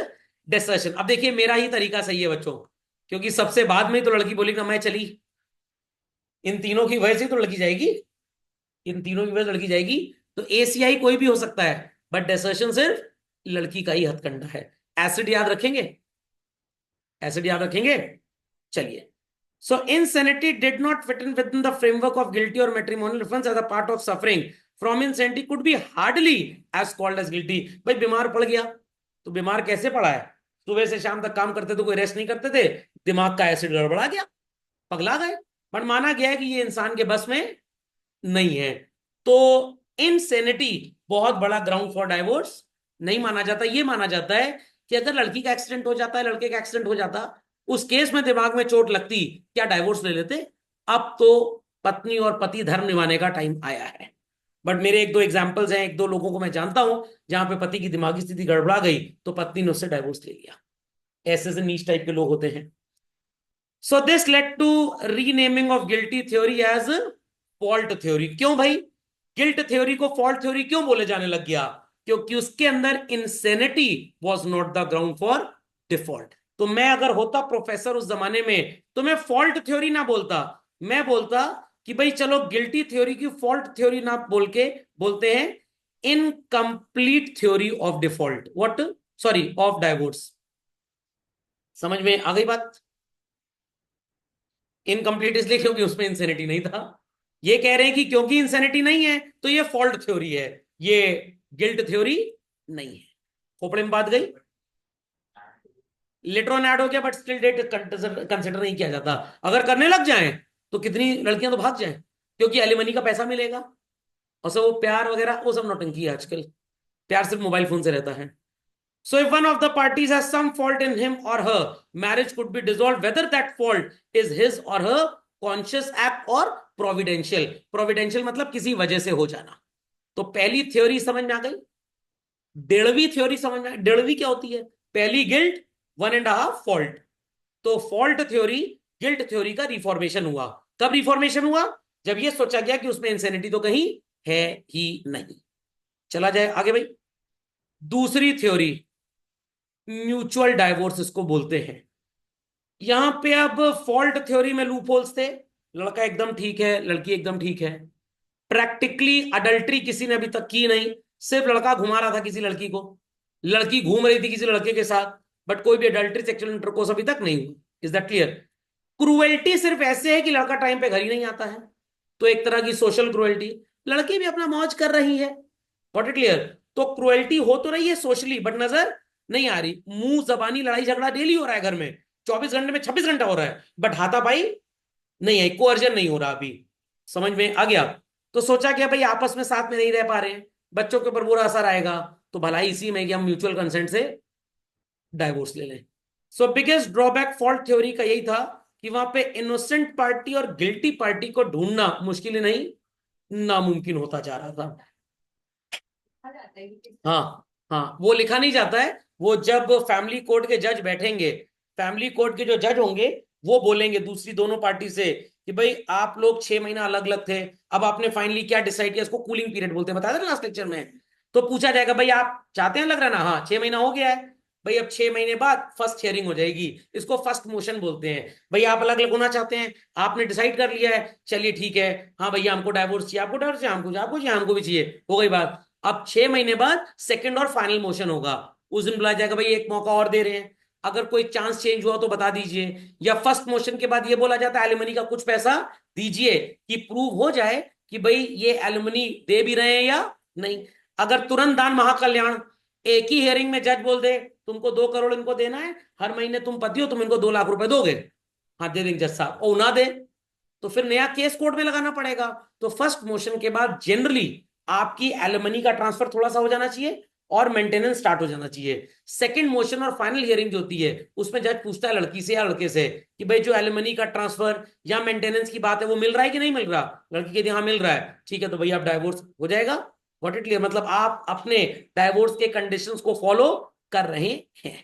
desertion. अब देखिए मेरा ही तरीका सही है बच्चों, क्योंकि सबसे बाद में तो लड़की बोली ना मैं चली, इन तीनों की वजह से तो लड़की जाएगी, इन तीनों की वजह से लड़की जाएगी। तो ACI कोई भी हो सकता है, बट डिसर्शन सिर्फ लड़की का ही हथकंडा है। एसिड याद रखेंगे, एसिड याद रखेंगे। चलिए, so insanity did not fit in within the framework of guilty or matrimonial difference as a part of suffering from insanity could be hardly as called as guilty। भाई बीमार पड़ गया, तो बीमार कैसे पड़ा है? सुबह से शाम तक काम करते थे, कोई रेस्ट नहीं करते थे, दिमाग का एसिड गड़बड़ा गया, पगला गए। पर माना गया है कि ये इंसान के बस में नहीं है। तो इनसेनिटी बहुत बड़ा ग्राउंड फॉर डाइवोर्स नहीं माना जाता। ये माना जाता है कि अगर लड़की का एक्सीडेंट हो जाता है, लड़के का एक्सीडेंट हो जाता, उस केस में दिमाग में चोट लगती, क्या डाइवोर्स ले लेते? अब तो पत्नी और पति धर्म निभाने का टाइम आया है। बट मेरे एक दो एग्जाम्पल्स हैं, एक दो लोगों को मैं जानता हूं जहां पे पति की दिमागी स्थिति गड़बड़ा गई तो पत्नी ने उससे डाइवोर्स ले लिया। ऐसे से नीच टाइप के लोग होते हैं। So this led to renaming of guilty theory as fault theory. क्यों भाई गिल्ट थ्योरी को फॉल्ट थ्योरी क्यों बोले जाने लग गया? क्योंकि उसके अंदर insanity was not the ground for default. तो मैं अगर होता प्रोफेसर उस जमाने में तो मैं फॉल्ट थ्योरी ना बोलता, मैं बोलता कि भाई चलो गिल्टी थ्योरी की फॉल्ट थ्योरी ना बोल के बोलते हैं incomplete theory of default, what, sorry, of divorce. समझ में आ गई बात? इनकम्प्लीट इसलिए क्योंकि उसमें इंसेनिटी नहीं था। ये कह रहे हैं कि क्योंकि इंसेनिटी नहीं है तो ये फॉल्ट थ्योरी है, ये गिल्ट थ्योरी नहीं है। खोपड़े में बात गई। लेटर ऑन ऐड हो गया बट स्टिल डेट कंसिडर नहीं किया जाता। अगर करने लग जाएं तो कितनी लड़कियां तो भाग जाएं, क्योंकि एलिमनी का पैसा मिलेगा। और सब वो प्यार वगैरह वो सब नौटंकी है आजकल, प्यार सिर्फ मोबाइल फोन से रहता है। So if one of the parties has some fault in him or her, marriage could be dissolved whether that fault is his or her conscious act or providential। providential मतलब किसी वजह से हो जाना। तो पहली थ्योरी समझ में आ गई। डेढ़वी थ्योरी समझ में, डेढ़वी क्या होती है? पहली गिल्ट, 1.5 फॉल्ट। तो फॉल्ट थ्योरी गिल्ट थ्योरी का रिफॉर्मेशन हुआ। कब रिफॉर्मेशन हुआ? जब ये सोचा गया कि उसमें इंसेनिटी तो कहीं है ही नहीं। चला जाए आगे भाई। दूसरी थ्योरी म्यूचुअल डाइवोर्स इसको बोलते हैं। यहां पे अब फॉल्ट थ्योरी में लूप होल्स थे, लड़का एकदम ठीक है, लड़की एकदम ठीक है। प्रैक्टिकली अडल्ट्री किसी ने अभी तक की नहीं, सिर्फ लड़का घुमा रहा था किसी लड़की को, लड़की घूम रही थी किसी लड़के के साथ, बट कोई भी अडल्ट्री सेक्सुअल इंटरकोर्स अभी तक नहीं हुआ। Is that clear? क्रूएल्टी सिर्फ ऐसे है कि लड़का टाइम पे घर ही नहीं आता है, तो एक तरह की सोशल क्रूएल्टी। लड़की भी अपना मौज कर रही है, गॉट इट क्लियर? तो क्रूएल्टी हो तो रही है सोशली, बट नजर नहीं आ रही। मुंह जबानी लड़ाई झगड़ा डेली हो रहा है घर में, 24 घंटे में 26 घंटा हो रहा है, बट हाथापाई नहीं है, कोअर्जन नहीं हो रहा अभी। समझ में आ गया? तो सोचा कि भाई आपस में साथ में नहीं रह पा रहे हैं, बच्चों के ऊपर बुरा असर आएगा, तो भलाई इसी में कि हम म्यूचुअल कंसेंट से डाइवोर्स ले लें। सो बिगेस्ट ड्रॉबैक फॉल्ट थ्योरी का यही था कि वहां पे इनोसेंट पार्टी और गिल्टी पार्टी को ढूंढना मुश्किल ही नहीं, नामुमकिन होता जा रहा था। हाँ हाँ, वो लिखा नहीं जाता है। वो जब फैमिली कोर्ट के जज बैठेंगे, फैमिली कोर्ट के जो जज होंगे वो बोलेंगे दूसरी दोनों पार्टी से कि भाई आप लोग 6 महीना अलग अलग थे, अब आपने फाइनली क्या डिसाइड किया? इसको कूलिंग पीरियड बोलते हैं, बताया था लास्ट लेक्चर में। तो पूछा जाएगा भाई आप चाहते हैं अलग रहना? हाँ, 6 महीना हो गया है भाई, अब 6 महीने बाद फर्स्ट हियरिंग हो जाएगी, इसको फर्स्ट मोशन बोलते हैं। भाई आप अलग अलग होना चाहते हैं, आपने डिसाइड कर लिया है, चलिए ठीक है, हाँ भैया हमको डाइवोर्स चाहिए, आपको डाइवोर्स चाहिए, आपको चाहिए, हमको भी चाहिए, हो गई बात। अब 6 महीने बाद सेकंड और फाइनल मोशन होगा। उस दिन बुलाया जाएगा भाई एक मौका और दे रहे हैं, अगर कोई चांस चेंज हुआ तो बता दीजिए। या फर्स्ट मोशन के बाद ये बोला जाता है एलिमनी का कुछ पैसा दीजिए, कि प्रूव हो जाए कि भाई ये एलिमनी दे भी रहे हैं या नहीं। अगर तुरंत दान महाकल्याण, एक ही हियरिंग में जज बोल दे तुमको 2 करोड़ इनको देना है, हर महीने तुम पति हो, तुम इनको 2 लाख रुपए दोगे, हाँ दे देंगे जज साहब, और ना दे तो फिर नया केस कोर्ट में लगाना पड़ेगा। तो फर्स्ट मोशन के बाद जनरली आपकी एलिमनी का ट्रांसफर थोड़ा सा हो जाना चाहिए, और मेंटेनेंस स्टार्ट हो जाना चाहिए। सेकंड मोशन और फाइनल हियरिंग जो होती है उसमें जज पूछता है लड़की से या लड़के से कि भाई जो एलिमनी का ट्रांसफर या मेंटेनेंस की बात है वो मिल रहा है कि नहीं मिल रहा। लड़की कहती है हाँ मिल रहा है, ठीक है तो भैया आप डाइवोर्स हो जाएगा। व्हाट इट क्लियर, मतलब आप अपने डाइवोर्स के कंडीशंस को फॉलो कर रहे हैं।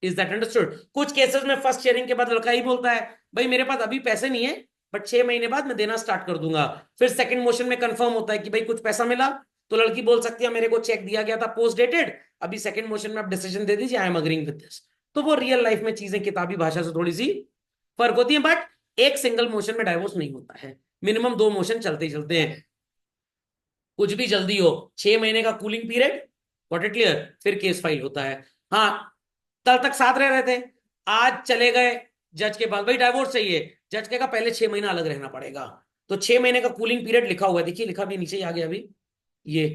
Is that understood? कुछ केसेस में फर्स्ट शेयरिंग के बाद लड़का ही बोलता है भाई मेरे पास अभी पैसे नहीं है बट 6 महीने बाद मैं देना स्टार्ट कर दूंगा। फिर सेकंड मोशन में कंफर्म होता है कि भाई कुछ पैसा मिला, तो लड़की बोल सकती है मेरे को चेक दिया गया था पोस्ट डेटेड, अभी सेकंड मोशन में आप डिसीजन दे दीजिए, I am agreeing with this. तो वो रियल लाइफ में चीजें किताबी भाषा से थोड़ी सी फर्क होती है, बट एक सिंगल मोशन में डाइवोर्स नहीं होता है, मिनिमम 2 मोशन चलते ही चलते हैं। कुछ भी जल्दी हो 6 महीने का cooling period, what it clear, फिर केस फाइल होता है। हाँ, कल तक साथ रह रहे थे, आज चले गए जज के पास, भाई डाइवोर्स चाहिए, जज कहेगा पहले 6 महीना अलग रहना पड़ेगा। तो 6 महीने का कूलिंग पीरियड लिखा हुआ है, देखिए लिखा भी नीचे ही आ गया अभी, ये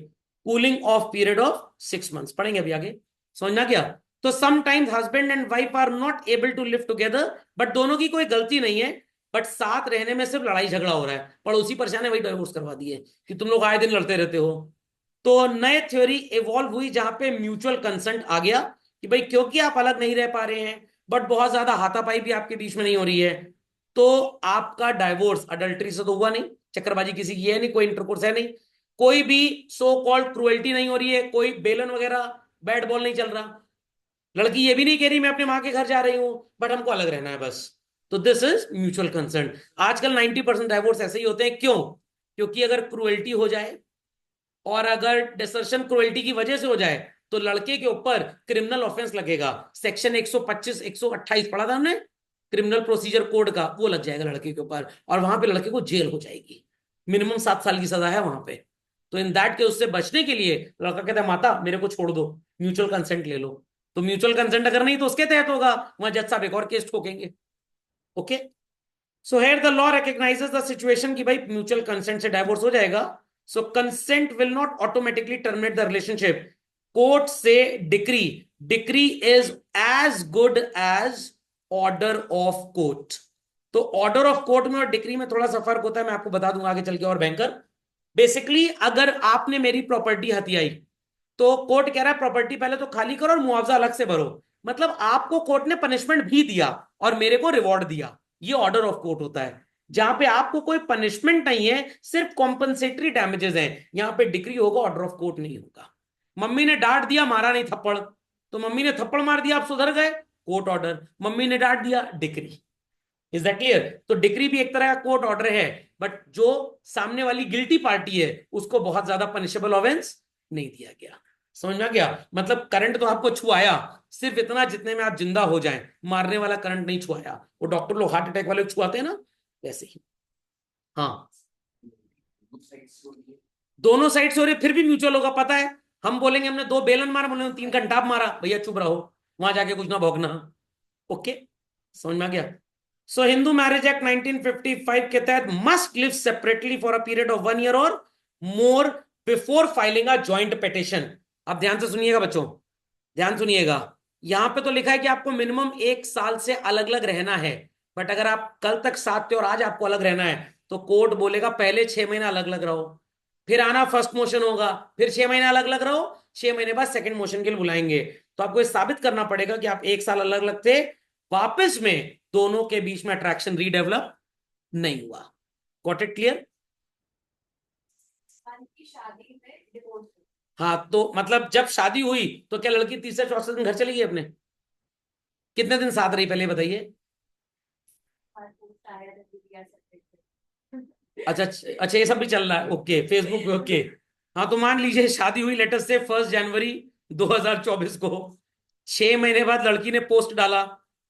cooling off period of 6 months, पढ़ेंगे अभी आगे, समझना क्या। तो sometimes husband and wife are not able to live together, but दोनों की कोई गलती नहीं है, बट साथ रहने में सिर्फ लड़ाई झगड़ा हो रहा है, पड़ोसी परेशान है वही डाइवोर्स करवा दिए कि तुम लोग आए दिन लड़ते रहते हो। तो नए थ्योरी इवॉल्व हुई जहां पे म्यूचुअल कंसेंट आ गया कि भाई क्योंकि आप अलग नहीं रह पा रहे हैं बट बहुत ज्यादा हाथापाई भी आपके बीच में नहीं हो रही है, तो आपका डाइवोर्स अडल्ट्री से तो हुआ नहीं, चक्करबाजी किसी की है नहीं, कोई इंटरकोर्स है नहीं, कोई भी सो कॉल्ड क्रुएल्टी नहीं हो रही है, कोई बेलन वगैरह बैट बॉल नहीं चल रहा, लड़की ये भी नहीं कह रही मैं अपने माँ के घर जा रही हूं बट हमको अलग रहना है बस। तो दिस इज म्यूचुअल कंसेंट। आजकल 90% डाइवोर्स ऐसे ही होते हैं, क्यों? क्योंकि अगर क्रुएल्टी हो जाए और अगर डिसर्शन क्रुएल्टी की वजह से हो जाए तो लड़के के ऊपर क्रिमिनल ऑफेंस लगेगा, सेक्शन 125 128 पढ़ा था हमने क्रिमिनल प्रोसीजर कोड का, वो लग जाएगा लड़के के ऊपर और वहां पे लड़के को जेल हो जाएगी, मिनिमम 7 साल की सजा है वहां पे। तो इन दैट के उससे बचने के लिए लड़का कहता है माता मेरे को छोड़ दो, म्यूचुअल कंसेंट ले लो। तो म्यूचुअल कंसेंट अगर नहीं तो उसके तहत होगा, वहां जज साहब एक और केस ठोकेंगे। Okay, so here the law recognizes the situation कि भाई म्यूचुअल कंसेंट से डाइवोर्स हो जाएगा, so consent will not automatically terminate the relationship. Court से decree, decree is as good as order of court. तो ऑर्डर ऑफ कोर्ट में और decree में थोड़ा सा फर्क होता है, मैं आपको बता दूंगा आगे चल के और बैंकर। बेसिकली अगर आपने मेरी प्रॉपर्टी हथियाई तो कोर्ट कह रहा है प्रॉपर्टी पहले तो खाली करो और मुआवजा अलग से भरो, मतलब आपको कोर्ट ने पनिशमेंट भी दिया और मेरे को रिवॉर्ड दिया, ये ऑर्डर ऑफ कोर्ट होता है। जहां पे आपको कोई पनिशमेंट नहीं है, सिर्फ कॉम्पनसेटरी डैमेजेस हैं, यहां पे डिक्री होगा, ऑर्डर ऑफ कोर्ट नहीं होगा। मम्मी ने डांट दिया, मारा नहीं थप्पड़, तो मम्मी ने थप्पड़ मार दिया आप सुधर गए, कोर्ट ऑर्डर, मम्मी ने डांट दिया डिक्री। Is that clear? तो डिक्री भी एक तरह का कोर्ट ऑर्डर है, बट जो सामने वाली गिल्टी पार्टी है उसको बहुत ज्यादा पनिशेबल ऑफेंस नहीं दिया गया। समझ में आ गया? मतलब करंट तो आपको छुआया सिर्फ इतना जितने में आप जिंदा हो जाएं, मारने वाला करंट नहीं छुआया, वो डॉक्टर लोग हार्ट अटैक वाले छुआते हैं ना, वैसे ही। हाँ, दोनों साइड से हो रही फिर भी म्यूचुअल होगा, पता है हम बोलेंगे हमने 2 बेलन मारा, बोलेंगे 3 घंटा मारा, भैया चुप रहो, वहां जाके कुछ ना भोगना। ओके, समझ में आ गया? सो हिंदू मैरिज एक्ट 1955 के तहत must live separately for a period of 1 year और more before filing a joint petition. अब ध्यान से सुनिएगा बच्चों, ध्यान सुनिएगा, यहां पे तो लिखा है कि आपको मिनिमम 1 साल से अलग अलग रहना है, बट अगर आप कल तक साथ थे और आज आपको अलग रहना है तो कोर्ट बोलेगा पहले 6 महीना अलग अलग रहो, फिर आना फर्स्ट मोशन होगा, फिर 6 महीना अलग अलग रहो, 6 महीने बाद सेकंड मोशन के लिए बुलाएंगे। तो आपको ये साबित करना पड़ेगा कि आप 1 साल अलग अलग थे, वापस में दोनों के बीच में अट्रैक्शन रीडेवलप नहीं हुआ। Got it clear? शादी में डिवोर्स, हाँ, तो मतलब जब शादी हुई तो क्या लड़की तीसरे चौथे दिन घर चली गई अपने? कितने दिन साथ रही पहले बताइए? अच्छा अच्छा, ये सब भी चल रहा है, ओके फेसबुक पे, ओके। हाँ, तो मान लीजिए शादी हुई लेटर से 1 जनवरी 2024 को, 6 महीने बाद लड़की ने पोस्ट डाला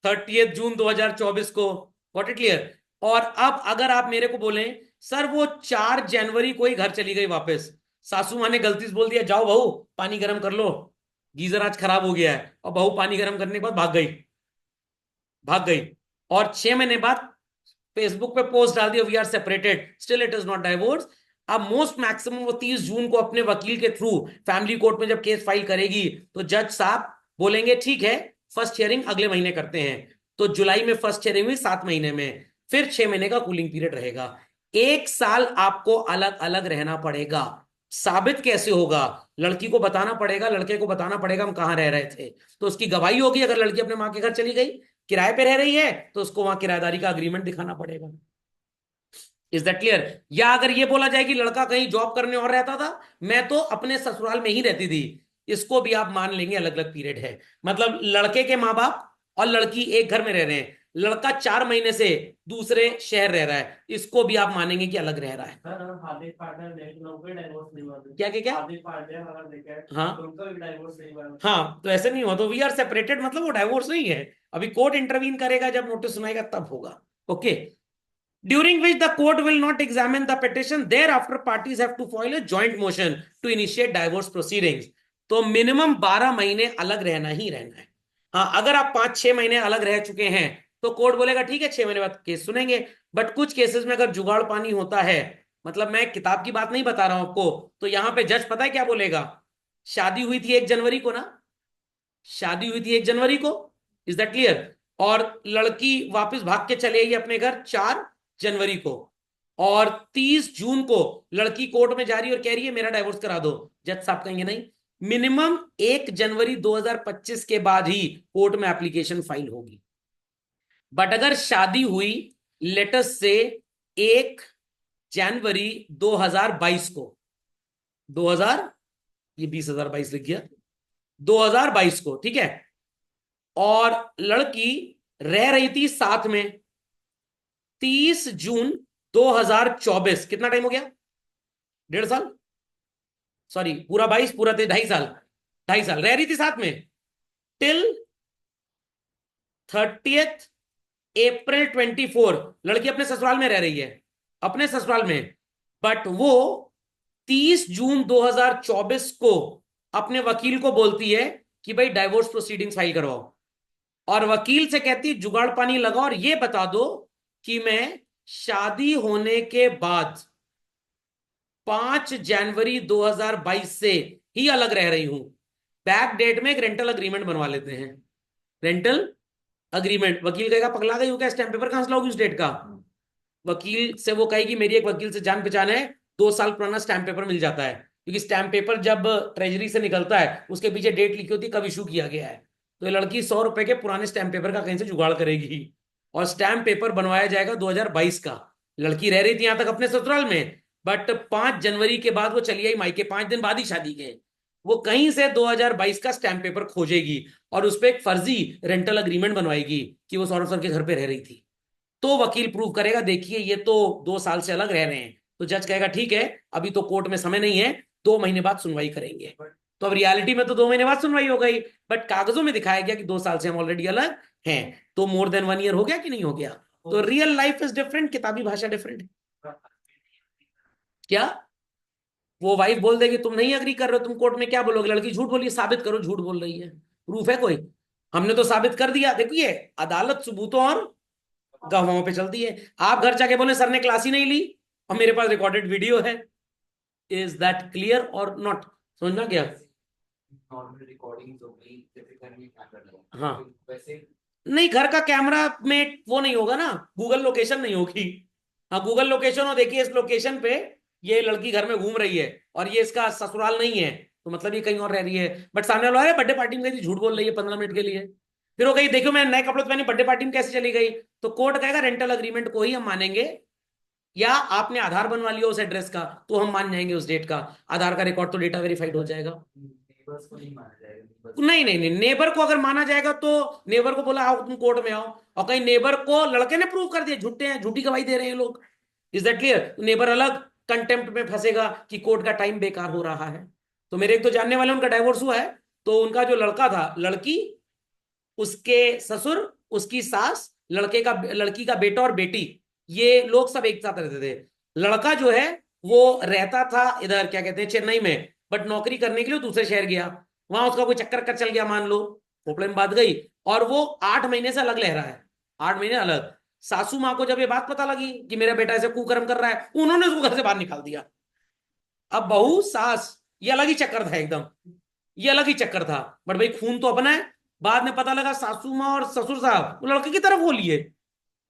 30 जून 2024 को, व्हाट इट क्लियर। और अब अगर आप मेरे को बोलें सर वो 4 जनवरी को ही घर चली गई वापस, सासू माँ ने गलती से बोल दिया जाओ बहू पानी गर्म कर लो, गीजर आज खराब हो गया है, और बहू पानी गर्म करने के बाद भाग गई, भाग गई, और 6 महीने बाद फेसबुक पे पोस्ट डाल दिया we are separated, still it is not divorce. अब मोस्ट मैक्सिमम वो 30 जून को अपने वकील के थ्रू फैमिली कोर्ट में जब केस फाइल करेगी तो जज साहब बोलेंगे ठीक है फर्स्ट हियरिंग अगले महीने करते हैं। तो जुलाई में फर्स्ट हियरिंग हुई, 7 महीने में, फिर 6 महीने का कूलिंग पीरियड रहेगा। 1 साल आपको अलग अलग रहना पड़ेगा, साबित कैसे होगा? लड़की को बताना पड़ेगा, लड़के को बताना पड़ेगा हम कहाँ रह रहे थे, तो उसकी गवाही होगी। अगर लड़की अपने माँ के घर चली गई, किराए पे रह रही है, तो उसको वहां किराएदारी का अग्रीमेंट दिखाना पड़ेगा। Is that clear? या अगर ये बोला जाए कि लड़का कहीं जॉब करने और रहता था, मैं तो अपने ससुराल में ही रहती थी, इसको भी आप मान लेंगे अलग अलग पीरियड है। मतलब लड़के के माँ बाप और लड़की एक घर में रह रहे हैं, लड़का 4 महीने से दूसरे शहर रह रहा है, इसको भी आप मानेंगे कि अलग रह रहा है। क्या क्या क्या? हाँ हाँ, तो ऐसे नहीं हुआ तो वी आर सेपरेटेड, मतलब वो डाइवोर्स नहीं है। अभी कोर्ट इंटरवीन करेगा, जब नोटिस सुनाएगा तब होगा। Okay. During which the court will not examine the petition, thereafter parties have to file a joint motion to initiate divorce proceedings. तो मिनिमम 12 महीने अलग रहना ही रहना है। हाँ, अगर आप 5-6 महीने अलग रह चुके हैं तो कोर्ट बोलेगा ठीक है 6 महीने बाद केस सुनेंगे। बट कुछ केसेस में अगर जुगाड़ पानी होता है, मतलब मैं किताब की बात नहीं बता रहा हूं आपको, तो यहां पे जज पता है क्या बोलेगा? शादी हुई थी 1 जनवरी को ना, शादी हुई थी 1 जनवरी को, इज दैट क्लियर? और लड़की वापस भाग के चले आई अपने घर 4 जनवरी को, और 30 जून को लड़की कोर्ट में जा रही है और कह रही है मेरा डाइवोर्स करा दो। जज साहब कहेंगे नहीं, मिनिमम 1 जनवरी 2025 के बाद ही कोर्ट में एप्लीकेशन फाइल होगी। बट अगर शादी हुई लेटस से 1 जनवरी 2022 को, 2000, ये 20,022 लिख गया, 2022 को, ठीक है, और लड़की रह रही थी साथ में 30 जून 2024, कितना टाइम हो गया? 1.5 साल, सॉरी पूरा 22, पूरा 2.5 साल, 2.5 साल रह रही थी साथ में टिल 30 अप्रैल 2024। लड़की अपने ससुराल में रह रही है, अपने ससुराल में, बट वो 30 जून 2024 को अपने वकील को बोलती है कि भाई डाइवोर्स प्रोसीडिंग्स फाइल करवाओ, और वकील से कहती जुगाड़ पानी लगाओ और ये बता दो कि मैं शादी होने के बाद 5 जनवरी 2022 से ही अलग रह रही हूं। बैक डेट में एक रेंटल अग्रीमेंट बनवा लेते हैं, रेंटल अग्रीमेंट। वकील कहेगा पगला गई हो क्या, स्टैम्प पेपर कहां से लाओगी उस डेट का? वकील से वो कहेगी मेरी एक वकील से जान पहचान है, 2 साल पुराना स्टैम्प पेपर मिल जाता है, क्योंकि स्टैम्प पेपर जब ट्रेजरी से निकलता है उसके पीछे डेट लिखी होती है कब इशू किया गया है। तो ये लड़की 100 रुपए के पुराने स्टैम्प पेपर का कहीं से जुगाड़ करेगी, और स्टैम्प पेपर बनवाया जाएगा 2022 का। लड़की रह रही थी यहां तक अपने ससुराल में, बट 5 जनवरी के बाद वो चली आई मायके, 5 दिन बाद ही शादी के। वो कहीं से 2022 का स्टैम्प पेपर खोजेगी और उस पर एक फर्जी रेंटल अग्रीमेंट बनवाएगी कि वो सौरभ सर के घर पे रह रही थी। तो वकील प्रूव करेगा देखिए ये तो 2 साल से अलग रह रहे हैं, तो जज कहेगा ठीक है अभी तो कोर्ट में समय नहीं है, 2 महीने बाद सुनवाई करेंगे। तो अब रियलिटी में तो 2 महीने बाद सुनवाई हो गई, बट कागजों में दिखाया गया कि 2 साल से हम ऑलरेडी अलग हैं, तो मोर देन 1 ईयर हो गया कि नहीं हो गया? तो रियल लाइफ इज डिफरेंट, किताबी भाषा डिफरेंट है। क्या? वो वाइफ बोल देगी तुम नहीं अग्री कर रहे हो, तुम कोर्ट में क्या बोलोगे? लड़की झूठ बोली, साबित करो झूठ बोल रही है, प्रूफ है कोई? हमने तो साबित कर दिया। देखिए अदालत सबूतों और गवाहों पे चलती है। आप घर जाके बोले सर ने क्लास ही नहीं ली और मेरे पास रिकॉर्डेड वीडियो है, इज दैट क्लियर और नॉट? समझना क्या? नॉर्मल रिकॉर्डिंग हो गई, जैसे घर में कैमरा लगा, हाँ, वैसे नहीं घर का कैमरा में वो नहीं होगा ना, गूगल लोकेशन नहीं होगी। हाँ गूगल लोकेशन हो, देखिए इस लोकेशन पे ये लड़की घर में घूम रही है और ये इसका ससुराल नहीं है, तो मतलब ये कहीं और रह रही है। बट सामने वाला है बर्थडे पार्टी में गई थी, झूठ बोल रही है 15 मिनट के लिए। फिर वो कही देखो मैं नए कपड़े तो पहने, बर्थडे पार्टी में कैसे चली गई? तो कोर्ट कहेगा रेंटल अग्रीमेंट को ही हम मानेंगे, या आपने आधार बनवा लिया उस एड्रेस का तो हम मान जाएंगे उस डेट का। आधार का रिकॉर्ड तो डेटा वेरीफाइड हो जाएगा। नेबर्स को नहीं माना जाएगा, नहीं नहीं नहीं, नेबर को अगर माना जाएगा तो नेबर को बोला आओ तुम कोर्ट में आओ, और कहीं नेबर को लड़के ने प्रूव कर दिया झूठे हैं, झूठी गवाही दे रहे हैं लोग, इज दैट क्लियर? नेबर अलग कंटेम्प्ट में फंसेगा कि कोर्ट का टाइम बेकार हो रहा है। तो मेरे एक तो जानने वाले उनका डाइवोर्स हुआ है, तो उनका जो लड़का था, लड़की, उसके ससुर, उसकी सास, लड़की का बेटा और बेटी, ये लोग सब एक साथ रहते थे। लड़का जो है वो रहता था इधर क्या कहते हैं चेन्नई में, बट नौकरी करने के लिए दूसरे शहर गया, वहां उसका कोई चक्कर कर चल गया मान लो, प्रॉब्लम बात गई, और वो 8 महीने से अलग रह रहा है, 8 महीने अलग। सासू माँ को जब ये बात पता लगी कि मेरा बेटा ऐसे कुकर्म कर रहा है, उन्होंने उसको घर से बाहर निकाल दिया। अब बहू सास ये अलग ही चक्कर था एकदम, ये अलग ही चक्कर था, बट भाई खून तो अपना है। बाद में पता लगा सासू माँ और ससुर साहब वो लड़के की तरफ हो लिए,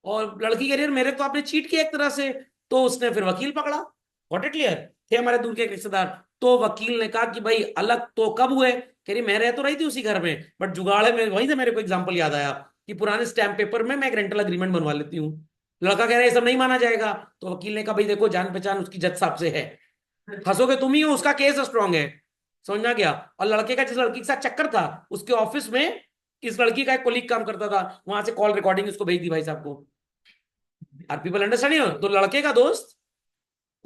और लड़की कह रही है मेरे तो आपने चीट किया एक तरह से, तो उसने फिर वकील पकड़ा। व्हाट इट क्लियर थे हमारे दूर के एक रिश्तेदार, तो वकील ने कहा कि भाई अलग तो कब हुए, कह रही मैं रह तो रही थी उसी घर में, बट जुगाड़ है, मैं वहीं से मेरे को एग्जांपल याद आया कि पुराने स्टैम्प पेपर में मैं एक रेंटल एग्रीमेंट बनवा लेती हूँ। लड़का कह रहा है ये सब नहीं माना जाएगा, तो वकील ने कहा भाई देखो जान पहचान उसकी जज साहब से है, हंसोगे तुम ही हो, उसका केस स्ट्रांग है। समझ में आ गया। और लड़के का जिस लड़की के साथ चक्कर था, उसके ऑफिस में इस लड़की का एक कोलीग काम करता था, वहां से कॉल रिकॉर्डिंग उसको भेज दी भाई साहब को। Are people understand? तो लड़के का दोस्त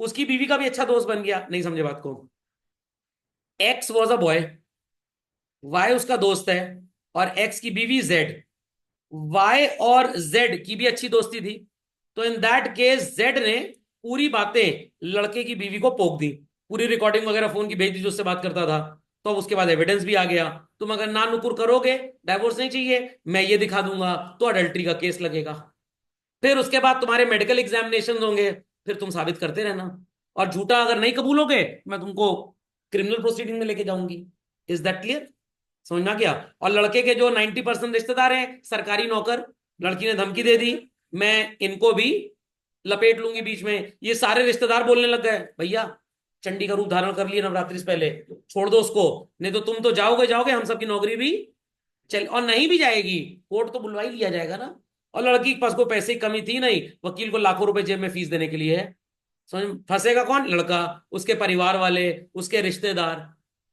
उसकी बीवी का भी अच्छा दोस्त बन गया। नहीं समझे बात को? X was a boy, Y उसका दोस्त है, और एक्स की बीवी जेड, वाई और जेड की भी अच्छी दोस्ती थी। तो इन दैट केस जेड ने पूरी बातें लड़के की बीवी को पोक दी, पूरी रिकॉर्डिंग वगैरह फोन की भेज दी जो उससे बात करता था। तो अब उसके बाद एविडेंस भी आ गया, तुम अगर ना नुकुर करोगे, डाइवोर्स नहीं चाहिए, मैं ये दिखा दूंगा, तो अडल्ट्री का केस लगेगा। फिर उसके बाद तुम्हारे मेडिकल एग्जामिनेशन होंगे, फिर तुम साबित करते रहना, और झूठा अगर नहीं कबूलोगे मैं तुमको क्रिमिनल प्रोसीडिंग में लेके जाऊंगी। Is that clear? समझ में आ गया। और लड़के के जो 90% रिश्तेदार हैं सरकारी नौकर, लड़की ने धमकी दे दी मैं इनको भी लपेट लूंगी बीच में, ये सारे रिश्तेदार बोलने लग गए भैया चंडी का रूप धारण कर लिए नवरात्रि से पहले, छोड़ दो उसको, नहीं तो तुम तो जाओगे जाओगे, हम सबकी नौकरी भी चल, और नहीं भी जाएगी, कोर्ट तो बुलवा ही लिया जाएगा ना। और लड़की के पास कोई पैसे की कमी थी नहीं, वकील को लाखों रुपए जेब में फीस देने के लिए है। समझ फंसेगा कौन? लड़का, उसके परिवार वाले, उसके रिश्तेदार,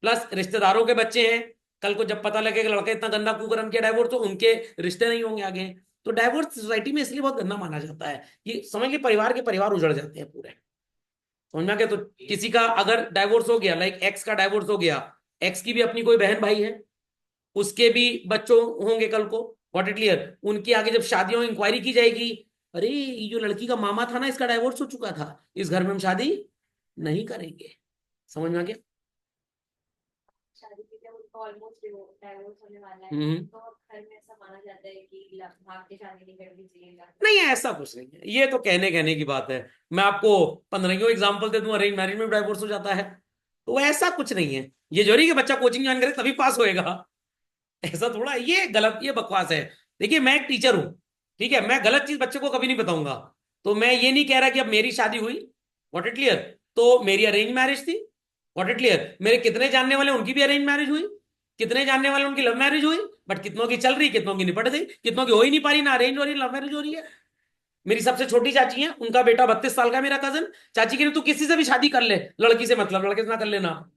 प्लस रिश्तेदारों के बच्चे हैं। कल को जब पता लगेगा लड़का इतना गंदा कुकर्म किया डाइवोर्स, तो उनके रिश्ते नहीं होंगे आगे। तो डाइवोर्स सोसाइटी में इसलिए बहुत गंदा माना जाता है, ये समझ के परिवार के परिवार उजड़ जाते हैं पूरे। समझ में आ गया? तो किसी का अगर डाइवोर्स हो गया, लाइक एक्स का डाइवोर्स हो गया, एक्स की भी अपनी कोई बहन भाई है, उसके भी बच्चों होंगे कल को, व्हाट इट क्लियर, उनकी आगे जब शादियों इंक्वायरी की जाएगी, अरे ये जो लड़की का मामा था ना इसका डाइवोर्स हो चुका था, इस घर में हम शादी नहीं करेंगे। समझ में आ गया? शादी के जब उनको ऑलमोस्ट डाइवोर्स होने वाला है, हम्म। तो घर में ऐसा माना जाता है कि भाग के शादी नहीं करनी चाहिए। नहीं ऐसा कुछ नहीं है, ये तो कहने कहने की बात है। मैं आपको 15 एग्जाम्पल दे दूं, अरेंज मैरिज में डाइवोर्स हो जाता है, तो ऐसा कुछ नहीं है। ये जरूरी कि बच्चा कोचिंग ज्वाइन करे तभी पास होएगा, ऐसा थोड़ा, ये गलत, ये बकवास है। देखिए मैं एक टीचर हूं, ठीक है, मैं गलत चीज बच्चे को कभी नहीं बताऊंगा। तो मैं ये नहीं कह रहा कि अब मेरी शादी हुई, व्हाट इट क्लियर, तो मेरी अरेंज मैरिज थी, व्हाट इट क्लियर, मेरे कितने जानने वाले उनकी भी अरेंज मैरिज हुई, कितने जानने वाले उनकी लव मैरिज हुई, बट कितनों की चल रही, कितनों की निपट गई, कितनों की हो ही नहीं पा रही, ना अरेंज हो रही लव मैरिज हो रही है। मेरी सबसे छोटी चाची है, उनका बेटा 32 साल का, मेरा कजन, चाची की तू किसी से भी शादी कर ले, लड़की से मतलब, लड़के से ना कर लेना,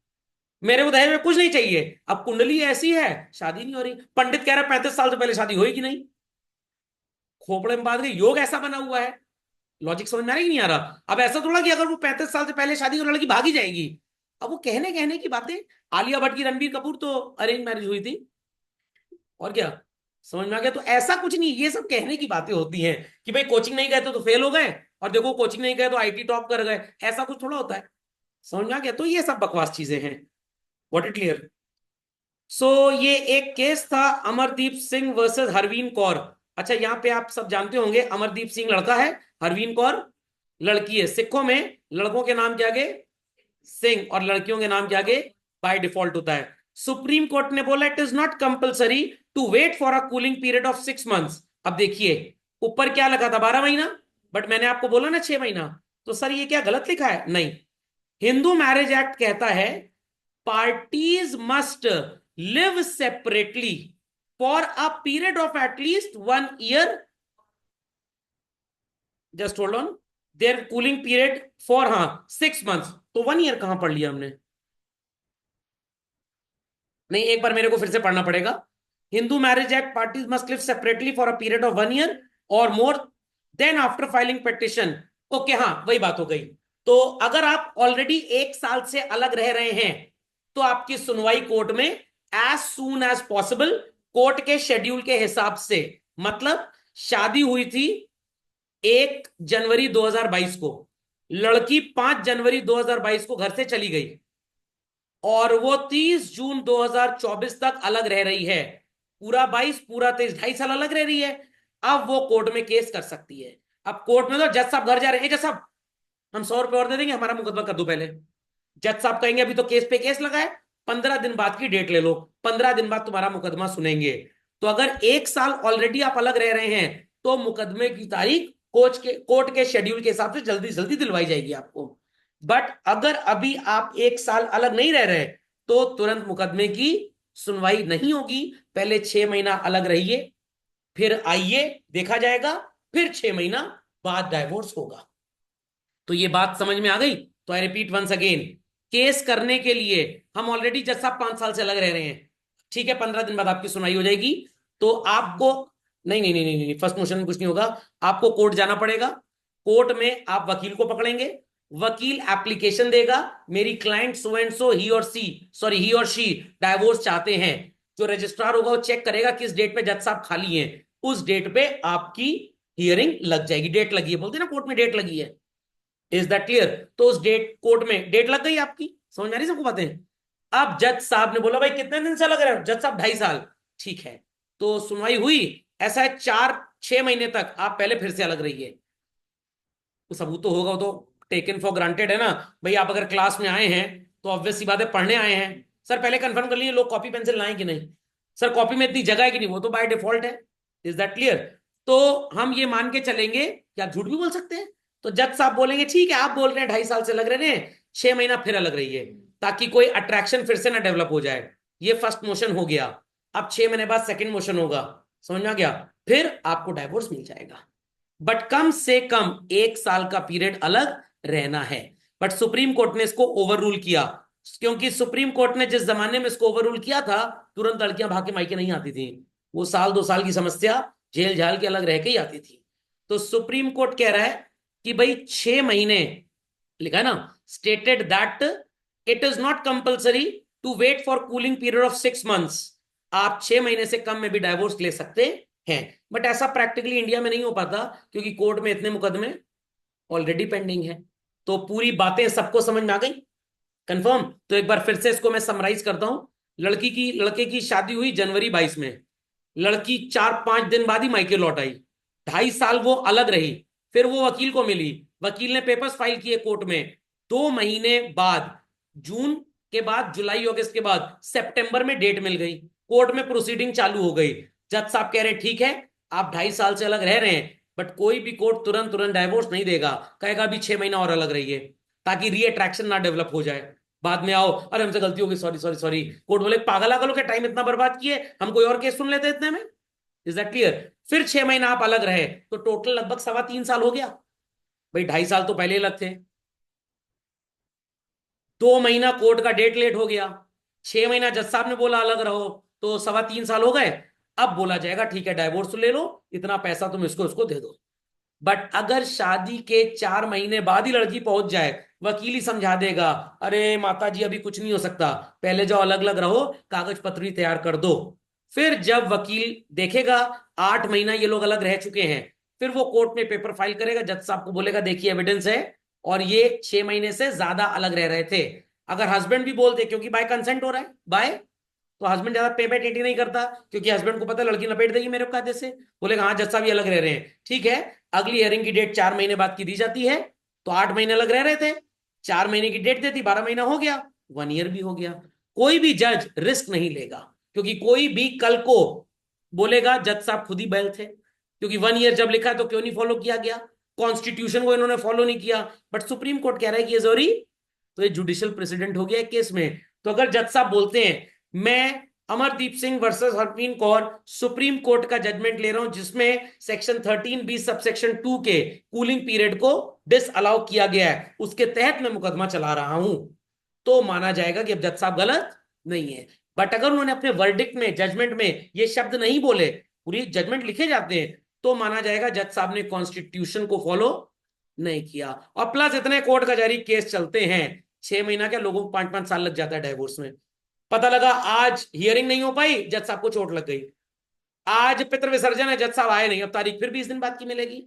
मेरे को दहेज में कुछ नहीं चाहिए। अब कुंडली ऐसी है शादी नहीं हो रही, पंडित कह रहा है 35 साल से पहले शादी होगी कि नहीं, खोपड़े में बांध के योग ऐसा बना हुआ है। लॉजिक समझ में आ रहा है कि नहीं आ रहा? अब ऐसा थोड़ा कि अगर वो 35 साल से पहले शादी कर लड़की भागी जाएगी, अब वो कहने कहने की बातें। आलिया भट्ट की रणबीर कपूर तो अरेंज मैरिज हुई थी, और क्या? समझ में आ गया? तो ऐसा कुछ नहीं, ये सब कहने की बातें होती हैं कि भाई कोचिंग नहीं गए तो फेल हो गए, और देखो कोचिंग नहीं गए तो आईटी टॉप कर गए, ऐसा कुछ थोड़ा होता है। समझ में आ गया? तो ये सब बकवास चीजें हैं, व्हाट इट क्लियर। सो ये एक केस था अमरदीप सिंह वर्सेस हरवीन कौर। अच्छा यहाँ पे आप सब जानते होंगे अमरदीप सिंह लड़का है, हरवीन कौर लड़की है। सिखों में लड़कों के नाम के आगे सिंह और लड़कियों के नाम के आगे बाय डिफॉल्ट होता है। सुप्रीम कोर्ट ने बोला it is not compulsory to wait for a cooling period of 6 months. अब देखिए ऊपर क्या लगा था 12 महीना, बट मैंने आपको बोला ना 6 महीना, तो सर ये क्या गलत लिखा है? नहीं, हिंदू मैरिज एक्ट कहता है parties must live separately for a period of at least 1 year. Just hold on. Their cooling period for 6 months. तो 1 year कहां पढ़ लिया हमने? नहीं, एक बार मेरे को फिर से पढ़ना पड़ेगा। Hindu marriage act parties must live separately for a period of 1 year और more than after filing petition. Okay, हाँ वही बात हो गई। तो अगर आप ऑलरेडी 1 साल से अलग रह रहे हैं तो आपकी सुनवाई कोर्ट में as soon as possible, court के शेड्यूल के हिसाब से। मतलब शादी हुई थी 1 जनवरी 2022 को, लड़की 5 जनवरी 2022 को घर से चली गई, और वो 30 जून 2024 तक अलग रह रही है, पूरा 22 पूरा 23, 2.5 साल अलग रह रही है। अब वो कोर्ट में केस कर सकती है। अब कोर्ट में तो जज साहब घर जा रहे हैं, जज साहब हम 100 रुपए और दे देंगे, हमारा मुकदमा कर दो पहले। जज साहब कहेंगे अभी तो केस पे केस लगा है, 15 दिन बाद की डेट ले लो, 15 दिन बाद तुम्हारा मुकदमा सुनेंगे। तो अगर 1 साल ऑलरेडी आप अलग रह रहे हैं तो मुकदमे की तारीख कोर्ट के शेड्यूल के हिसाब से जल्दी जल्दी दिलवाई जाएगी आपको। बट अगर अभी आप 1 साल अलग नहीं रह रहे तो तुरंत मुकदमे की सुनवाई नहीं होगी। पहले 6 महीना अलग रहिए, फिर आइए, देखा जाएगा, फिर 6 महीना बाद डाइवोर्स होगा। तो ये बात समझ में आ गई? तो I repeat once again, case करने के लिए हम ऑलरेडी जज साहब 5 साल से अलग रह रहे हैं, ठीक है, 15 दिन बाद आपकी सुनवाई हो जाएगी। तो आपको नहीं नहीं नहीं नहीं नहीं, फर्स्ट मोशन में कुछ नहीं होगा। आपको कोर्ट जाना पड़ेगा। कोर्ट में आप वकील को पकड़ेंगे, वकील एप्लीकेशन देगा, मेरी क्लाइंट सो एंड सो ही और शी डाइवोर्स चाहते हैं। जो रजिस्ट्रार होगा वो चेक करेगा किस डेट पे जज साहब खाली हैं, उस डेट पे आपकी हियरिंग लग जाएगी। डेट लगी है, बोलते हैं ना कोर्ट में डेट लगी है। Is that clear? तो उस डेट, कोर्ट में डेट लग गई आपकी, समझ में आ रही सबको बातें? अब जज साहब ने बोला भाई कितने दिन से लग रहे हो? जज साहब 2.5 साल। ठीक है, तो सुनवाई हुई। ऐसा है 4-6 महीने तक आप पहले फिर से अलग रहिए। तो सबूत तो होगा, वो तो टेकन फॉर ग्रांटेड है ना भाई। आप अगर क्लास में आए हैं तो ऑब्वियस सी बात है पढ़ने आए हैं। सर पहले कंफर्म कर लीजिए लोग कॉपी पेंसिल लाएं कि नहीं। सर कॉपी में इतनी जगह है कि नहीं, वो तो बाय डिफॉल्ट है। Is that clear? तो हम ये मान के चलेंगे कि आप झूठ भी बोल सकते हैं। तो जज साहब बोलेंगे ठीक है, आप बोल रहे हैं 2.5 साल से लग रहे हैं, 6 महीना फिर अलग रहिए, ताकि कोई अट्रैक्शन फिर से ना डेवलप हो जाए। ये फर्स्ट मोशन हो गया। अब 6 महीने बाद सेकंड मोशन होगा, समझ में आ गया? फिर आपको डाइवोर्स मिल जाएगा, बट कम से कम 1 साल का पीरियड अलग रहना है। बट सुप्रीम कोर्ट ने इसको ओवर रूल किया, क्योंकि सुप्रीम कोर्ट ने जिस जमाने में इसको ओवर रूल किया था, तुरंत लड़कियां भाग के मायके नहीं आती थी। वो 1-2 साल की समस्या जेल झाल के अलग रह के ही आती थी। तो सुप्रीम कोर्ट कह रहा है कि भाई 6 महीने, लिखा है ना, stated that it is not compulsory to wait for cooling period of 6 months. आप 6 महीने से कम में भी डाइवोर्स ले सकते हैं। बट ऐसा प्रैक्टिकली इंडिया में नहीं हो पाता, क्योंकि कोर्ट में इतने मुकदमे ऑलरेडी पेंडिंग है। तो पूरी बातें सबको समझ में आ गई? कंफर्म? तो एक बार फिर से इसको मैं समराइज करता हूं। लड़के की शादी हुई जनवरी 22 में। लड़की 4-5 दिन बाद ही मायके लौट आई। 2.5 साल वो अलग रही। फिर वो वकील को मिली, वकील ने पेपर्स फाइल किए कोर्ट में। 2 महीने बाद, जून के बाद जुलाई अगस्त के बाद सितंबर में डेट मिल गई, कोर्ट में प्रोसीडिंग चालू हो गई। जज साहब कह रहे हैं ठीक है, आप 2.5 साल से अलग रह रहे हैं, बट कोई भी कोर्ट तुरंत तुरंत डाइवोर्स नहीं देगा, कहेगा अभी 6 महीना और अलग रहिए, ताकि रीअट्रैक्शन ना डेवलप हो जाए। बाद में आओ, अरे हमसे गलती हो गई, सॉरी सॉरी सॉरी। कोर्ट बोले पागल आगल हो क्या, टाइम इतना बर्बाद किए, हम कोई और केस सुन लेते इतने में। Is that clear? फिर 6 महीना आप अलग रहे, तो टोटल लगभग 3.25 साल हो गया। भाई 2.5 साल तो पहले अलग थे। 2 महीना कोर्ट का डेट लेट हो गया, 6 महीना जज साहब ने बोला अलग रहो, तो 3.25 साल हो गए। अब बोला जाएगा ठीक है डाइवोर्स ले लो, इतना पैसा तुम इसको इसको दे दो। बट अगर शादी के 4 महीने बाद ही लड़की पहुंच जाए, वकील ही समझा देगा, अरे माता जी अभी कुछ नहीं हो सकता, पहले जाओ अलग अलग रहो, कागज पत्री तैयार कर दो। फिर जब वकील देखेगा 8 महीना ये लोग अलग रह चुके हैं, फिर वो कोर्ट में पेपर फाइल करेगा, जज साहब को बोलेगा देखिए एविडेंस है, और ये 6 महीने से ज्यादा अलग रह रहे थे। अगर हस्बैंड भी बोल दे, क्योंकि बाय कंसेंट हो रहा है, बाय, तो हस्बैंड ज्यादा पे पे टेटी नहीं करता, क्योंकि हस्बैंड को पता है लड़की लपेट देगी मेरे कायदे से, बोलेगा हाँ जज साहब ये अलग रह रहे हैं, ठीक है। अगली हियरिंग की डेट 4 महीने बाद की दी जाती है। तो 8 महीने अलग रह रहे थे, 4 महीने की डेट देती, 12 महीना हो गया, 1 ईयर भी हो गया। कोई भी जज रिस्क नहीं लेगा, क्योंकि कोई भी कल को बोलेगा जज साहब खुद ही बैल थे, क्योंकि 1 ईयर जब लिखा है तो क्यों नहीं फॉलो किया गया, कॉन्स्टिट्यूशन को इन्होंने फॉलो नहीं किया। बट सुप्रीम कोर्ट कह रहा है कि ये जरूरी, तो ये जुडिशियल प्रेसिडेंट हो गया केस में। तो अगर जज साहब बोलते हैं मैं Amardeep Singh versus Harpreet Kaur supreme court का जजमेंट ले रहा हूं, जिसमें सेक्शन 13B सबसेक्शन 2 के कूलिंग पीरियड को डिस अलाउ किया गया है, उसके तहत मैं मुकदमा चला रहा हूं, तो माना जाएगा कि अब जज साहब गलत नहीं है। बट अगर उन्होंने अपने वर्डिक्ट में, जजमेंट में ये शब्द नहीं बोले, पूरी जजमेंट लिखे जाते हैं, तो माना जाएगा जज साहब ने कॉन्स्टिट्यूशन को फॉलो नहीं किया। और प्लस इतने कोर्ट कचहरी केस चलते हैं, 6 महीना क्या, लोगों को 5-5 साल लग जाता है डाइवोर्स में। पता लगा आज हियरिंग नहीं हो पाई, जज साहब को चोट लग गई, आज पितृ विसर्जन है, जज साहब आए नहीं, अब तारीख फिर 20 दिन बाद की मिलेगी,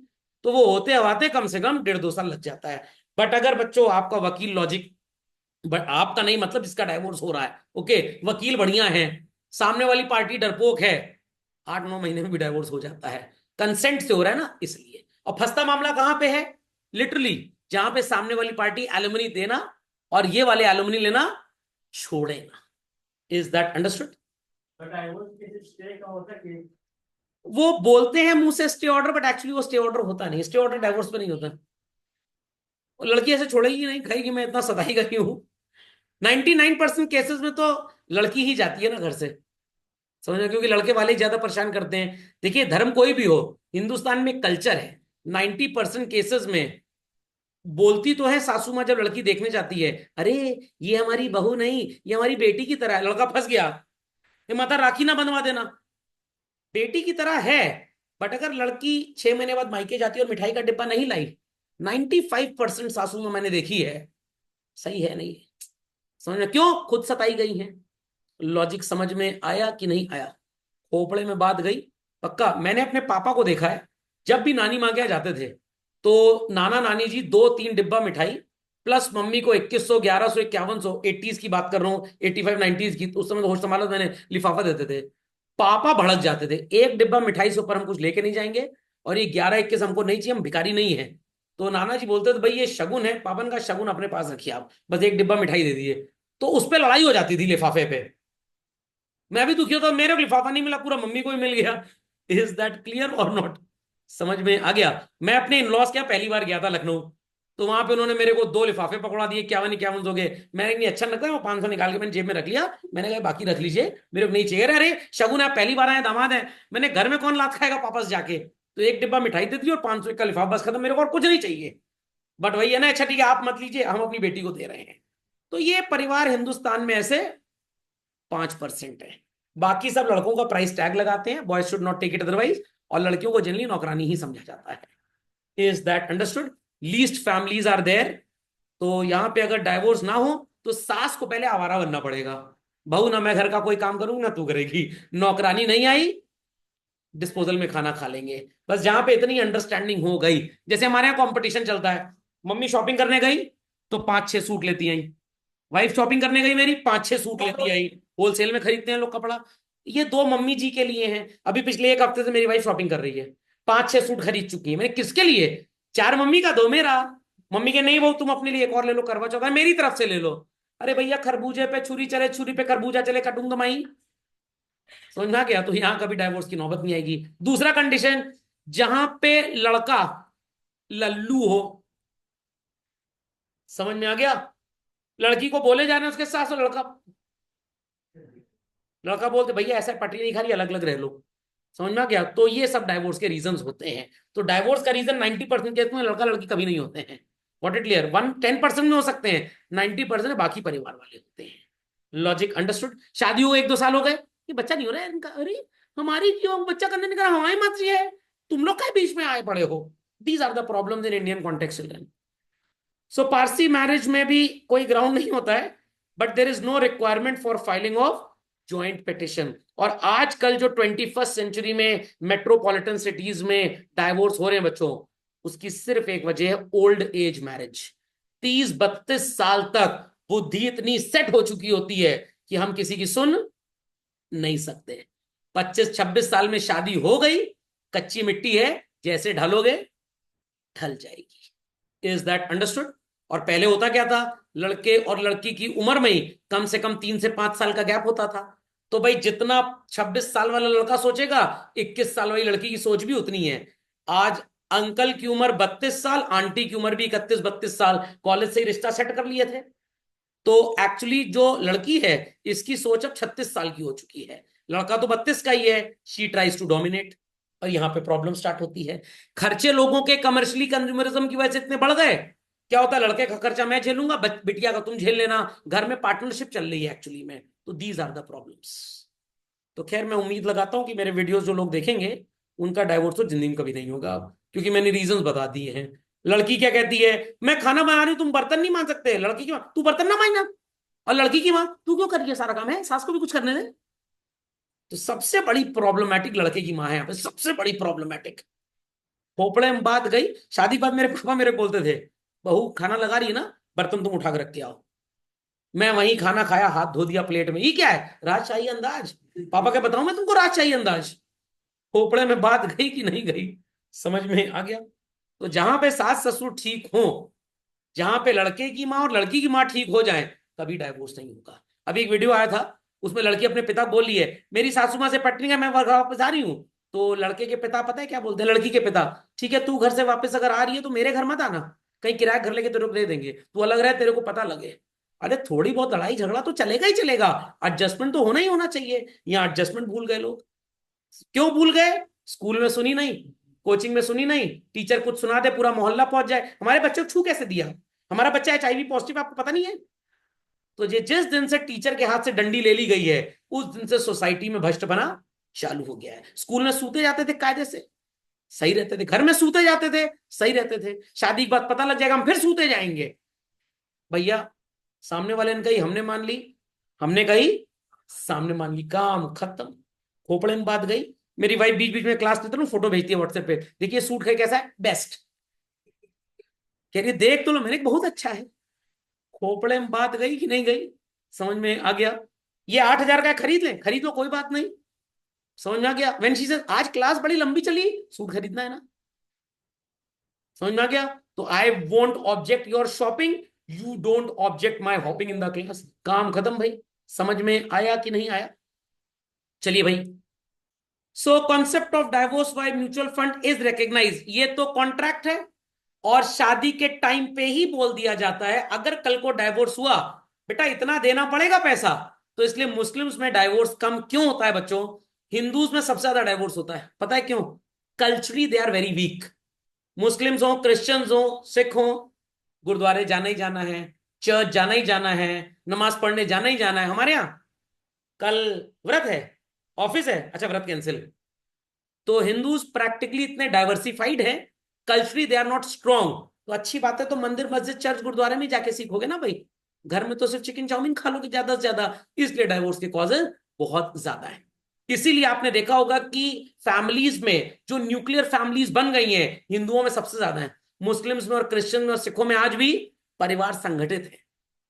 तो वो होते हवाते कम से कम 1.5-2 साल लग जाता है। बट अगर बच्चों आपका वकील लॉजिक, बट आपका नहीं मतलब जिसका डाइवोर्स हो रहा है, ओके, वकील बढ़िया है, सामने वाली पार्टी डरपोक है, 8-9 महीने में भी डाइवोर्स हो जाता है, कंसेंट से हो रहा है ना, इसलिए। और फंसता मामला कहां पे है? लिटरली जहां पे सामने वाली पार्टी एलुमनी देना और ये वाले एलुमनी लेना छोड़ेगा। Is that understood? वो बोलते हैं मुंह से स्टे ऑर्डर, बट एक्चुअली वो स्टे ऑर्डर होता नहीं, स्टे ऑर्डर डाइवोर्स पे नहीं होता। और लड़की ऐसे छोड़ेगी नहीं, कहेगी मैं इतना सताई गई हूं। 99% केसेस में तो लड़की ही जाती है ना घर से, समझ रहे हो? क्योंकि लड़के वाले ही ज्यादा परेशान करते हैं। देखिए धर्म कोई भी हो, हिंदुस्तान में कल्चर है, 90% केसेस में बोलती तो है सासू माँ जब लड़की देखने जाती है, अरे ये हमारी बहू नहीं, ये हमारी बेटी की तरह है। लड़का फंस गया, ये माता राखी ना बनवा देना, बेटी की तरह है। बट अगर लड़की 6 महीने बाद मायके जाती है और मिठाई का डिब्बा नहीं लाई, 95% सासू माँ मैंने देखी है सही है नहीं है। समझ में क्यों खुद सताई गई हैं? लॉजिक समझ में आया कि नहीं आया? खोपड़े में बात गई पक्का। मैंने अपने पापा को देखा है, जब भी नानी माँ के यहाँ जाते थे तो नाना नानी जी 2-3 डिब्बा मिठाई प्लस मम्मी को 2100, 1100, 5100, 80s की बात कर रहा हूँ, 85, 90s की, तो उस समय तो होश संभालो, मैंने लिफाफा देते थे। पापा भड़क जाते थे, एक डिब्बा मिठाई से ऊपर हम कुछ लेके नहीं जाएंगे, और ये 11-21 हमको नहीं चाहिए, हम भिखारी नहीं है। तो नाना जी बोलते थे भाई ये शगुन है, पापन का शगुन अपने पास रखिए आप, बस एक डिब्बा मिठाई दे दिए। तो उस पर लड़ाई हो जाती थी लिफाफे पे। मैं भी दुखी होता, मेरे को लिफाफा नहीं मिला, पूरा मम्मी को ही मिल गया। इज दैट क्लियर और नॉट? समझ में आ गया? मैं अपने इनलॉस क्या पहली बार गया था लखनऊ, तो वहां पे उन्होंने मेरे को 2 लिफाफे पकड़ा दिए, 51-51 हो गए। मैंने नहीं अच्छा लगता है, वो 500 निकाल के मैंने जेब में रख लिया। मैंने कहा बाकी रख लीजिए, मेरे को नहीं चाहिए। अरे शगुन आप पहली बार आए, दामाद है। मैंने घर में कौन लात खाएगा वापस जाके? तो एक डिब्बा मिठाई दे दी और 500 का लिफाफा, बस खत्म, मेरे को और कुछ नहीं चाहिए। बट वही है ना, अच्छा ठीक है आप मत लीजिए, हम अपनी बेटी को दे रहे हैं। तो ये परिवार हिंदुस्तान में ऐसे 5% है। बाकी सब लड़कों का प्राइस टैग लगाते हैं, boys should not take it otherwise, और लड़कियों को जनरली नौकरानी ही समझा जाता है। Is that understood? Least families are there. तो यहां पे अगर डाइवोर्स ना हो तो सास को पहले आवारा बनना पड़ेगा, बहू ना मैं घर का कोई काम करूंगी ना तू करेगी, नौकरानी नहीं आई, डिस्पोजल में खाना खा लेंगे। बस जहां पे इतनी अंडरस्टैंडिंग हो गई, जैसे हमारे यहाँ कंपटीशन चलता है, मम्मी शॉपिंग करने गई तो 5-6 सूट लेती आई, वाइफ शॉपिंग करने गई मेरी 5-6 सूट लेती आई। होलसेल में खरीदते हैं लोग कपड़ा। ये 2 मम्मी जी के लिए हैं। अभी पिछले एक हफ्ते से मेरी वाइफ शॉपिंग कर रही है, 5-6 सूट खरीद चुकी है। मैंने किसके लिए? 4 मम्मी का 2 मेरा। मम्मी के नहीं वो तुम अपने लिए एक और ले लो, करवा चौथ है मेरी तरफ से ले लो। अरे भैया खरबूजे पे छुरी चले, छुरी पे खरबूजा चले, कटूंगा तो माई। समझ में आ गया? तो यहां कभी डाइवोर्स की नौबत नहीं आएगी। दूसरा कंडीशन, जहां पे लड़का लल्लू हो। समझ में आ गया? लड़की को बोले जा रहे हैं उसके सास, और लड़का लड़का बोलते भैया ऐसा पटरी नहीं खा रही, अलग अलग रह लो। समझ में आ गया? तो ये सब डाइवोर्स के रीजंस होते हैं। तो डाइवोर्स का रीजन 90% केस में लड़का लड़की कभी नहीं होते हैं। What it clear? 10% में हो सकते हैं, 90% बाकी परिवार वाले होते हैं। Logic understood? शादी हो 1-2 साल हो गए, ये बच्चा नहीं हो रहा है इनका, अरे हमारी क्यों बच्चा करने निकला, हमारी मर्जी है, तुम लोग क्या बीच में आए पड़े हो? These are the problems in Indian context children. So Parsi marriage में भी कोई ग्राउंड नहीं होता है, but there is no requirement for filing of joint petition. और आजकल जो 21st सेंचुरी में मेट्रोपॉलिटन सिटीज में डाइवोर्स हो रहे हैं बच्चों, उसकी सिर्फ एक वजह है, ओल्ड एज मैरिज। 30-32 साल तक बुद्धि इतनी सेट हो चुकी होती है कि हम किसी की सुन नहीं सकते। 25-26 साल में शादी हो गई, कच्ची मिट्टी है, जैसे ढलोगे ढल जाएगी। Is that understood? और पहले होता क्या था, लड़के और लड़की की उम्र में ही कम से कम 3 से 5 साल का गैप होता था। तो भाई जितना 26 साल वाला लड़का सोचेगा, 21 साल वाली लड़की की सोच भी उतनी है। आज अंकल की उम्र 32 साल, आंटी की उम्र भी 31-32 साल, कॉलेज से ही रिश्ता सेट कर लिए थे। तो एक्चुअली जो लड़की है इसकी सोच अब 36 साल की हो चुकी है, लड़का तो 32 का ही है। शी ट्राइज टू डोमिनेट, और यहां पे प्रॉब्लम स्टार्ट होती है। खर्चे लोगों के कमर्शियली कंज्यूमरिज्म की वजह से इतने बढ़ गए। क्या होता है, लड़के का खर्चा मैं झेलूंगा, बिटिया का तुम झेल लेना, घर में पार्टनरशिप चल रही है एक्चुअली में। तो दीज आर द प्रॉब्लम्स। तो खैर मैं उम्मीद लगाता हूं कि मेरे वीडियोस जो लोग देखेंगे उनका डाइवोर्स तो जिंदगी में कभी नहीं होगा, क्योंकि मैंने रीजंस बता दिए हैं। लड़की क्या कहती है, मैं खाना बना रही हूं तुम बर्तन नहीं मान सकते। लड़की की माँ, तू बर्तन ना मांजना। और लड़की की माँ, तू क्यों कर रही है, सारा काम है, सास को भी कुछ करने दे। तो सबसे बड़ी प्रॉब्लमेटिक लड़के की माँ है यहाँ पे, सबसे बड़ी प्रॉब्लमेटिक। खोपड़े में बात गई। शादी के बाद मेरे पापा मेरे बोलते थे, बहू खाना लगा रही है ना, बर्तन तुम उठा के रख के आओ। मैं वहीं खाना खाया, हाथ धो दिया प्लेट में, ये क्या है, राजशाही अंदाज। पापा क्या बताऊं मैं तुमको राजशाही अंदाज? खोपड़े में बात गई कि नहीं गई? समझ में आ गया? तो जहां पे सास ससुर ठीक हो, जहां पे लड़के की माँ और लड़की की माँ ठीक हो जाए, कभी डाइवोर्स नहीं होगा। अभी एक वीडियो आया था, उसमें लड़की अपने पिता बोल रही है मेरी सासू माँ से पटनी है, मैं घर वापस आ रही हूँ। तो लड़के के पिता पता है क्या बोलते हैं, लड़की के पिता, ठीक है तू घर से वापस अगर आ रही है तो मेरे घर मत आना, कहीं किराया घर लेके तेरे को दे देंगे, तू अलग रहे, तेरे को पता लगे। अरे थोड़ी बहुत लड़ाई झगड़ा तो चलेगा ही चलेगा, एडजस्टमेंट तो होना ही होना चाहिए। यहाँ एडजस्टमेंट भूल गए लोग। क्यों भूल गए? स्कूल में सुनी नहीं, कोचिंग में सुनी नहीं, टीचर कुछ सुना दे पूरा मोहल्ला पहुंच जाए, हमारे बच्चे को छू कैसे दिया, हमारा बच्चा HIV पॉजिटिव, आपको पता नहीं है? तो ये जिस दिन से टीचर के हाथ से डंडी ले ली गई है, उस दिन से सोसाइटी में भ्रष्ट बना चालू हो गया है। स्कूल में सूते जाते थे कायदे से, सही रहते थे, घर में सूते जाते थे, सही रहते थे, शादी के बाद पता लग जाएगा हम फिर सूते जाएंगे। भैया सामने वाले ने कही, हमने मान ली, हमने कही, सामने मान ली, काम खत्म, खोपड़े में बात गई। मेरी वाइफ बीच बीच में क्लास लेते ना, फोटो भेजती है व्हाट्सएप पे, देखिए सूट है कैसा है, बेस्ट। कह रही देख तो लो, मैंने बहुत अच्छा है। खोपड़े में बात गई कि नहीं गई? समझ में आ गया? ये 8,000 का है, खरीद लो कोई बात नहीं। समझ में आ गया? व्हेन शी सेड आज क्लास बड़ी लंबी चली, सूट खरीदना है ना। समझ में आ गया? तो I won't object your shopping, you don't object my hopping in the class. काम खत्म भाई। समझ में आया कि नहीं आया? चलिए भाई। So concept of divorce by mutual fund is recognise, ये तो कॉन्ट्रैक्ट है, और शादी के टाइम पे ही बोल दिया जाता है अगर कल को डाइवोर्स हुआ बेटा इतना देना पड़ेगा पैसा। तो इसलिए मुस्लिम्स में डाइवोर्स कम क्यों होता है बच्चों? हिंदूज में सबसे ज्यादा डाइवोर्स होता है, पता है क्यों? Culturally they are very weak. Muslims हो, क्रिश्चियंस हो, सिख हो, गुरुद्वारे जाना ही जाना है, चर्च जाना ही जाना है, नमाज पढ़ने जाना ही जाना है। हमारे यहाँ कल व्रत है, ऑफिस है, अच्छा व्रत कैंसिल। तो हिंदूज प्रैक्टिकली इतने डाइवर्सिफाइड है, culturally they are not strong. तो अच्छी बात है, तो मंदिर मस्जिद चर्च गुरुद्वारे में जाके सीखोगे ना भाई, घर में तो सिर्फ चिकन चाउमीन खा लोगे ज्यादा से ज्यादा। इसलिए डाइवोर्स के कॉजेज बहुत ज्यादा है। इसीलिए आपने देखा होगा कि फैमिलीज में जो न्यूक्लियर फैमिलीज बन गई हैं, हिंदुओं में सबसे ज्यादा है, मुस्लिम्स में और क्रिश्चियन में और सिखों में आज भी परिवार संगठित है।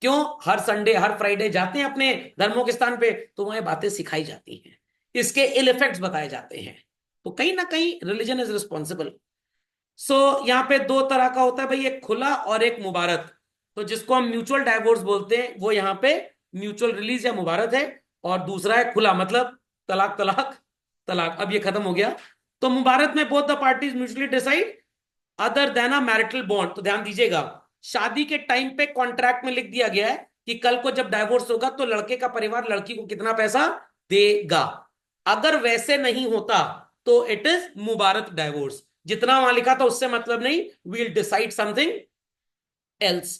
क्यों? हर संडे हर फ्राइडे जाते हैं अपने धर्मों के स्थान पे, तो वहां बातें सिखाई जाती हैं, इसके इल इफेक्ट्स बताए जाते हैं। तो कहीं ना कहीं रिलीजन इज रिस्पॉन्सिबल। सो यहाँ पे दो तरह का होता है भाई, एक खुला और एक मुबारक। तो जिसको हम म्यूचुअल डाइवोर्स बोलते हैं वो यहाँ पे म्यूचुअल रिलीज या मुबारक है, और दूसरा है खुला, मतलब तलाक तलाक तलाक। अब ये खत्म हो गया। तो मुबारक में both the parties mutually decide other than a marital bond. तो ध्यान दीजिएगा, शादी के टाइम पे कॉन्ट्रैक्ट में लिख दिया गया है कि कल को जब डाइवोर्स होगा तो लड़के का परिवार लड़की को कितना पैसा देगा। अगर वैसे नहीं होता तो इट इज मुबारक डाइवोर्स, जितना वहां लिखा था उससे मतलब नहीं, वील डिसाइड समथिंग एल्स।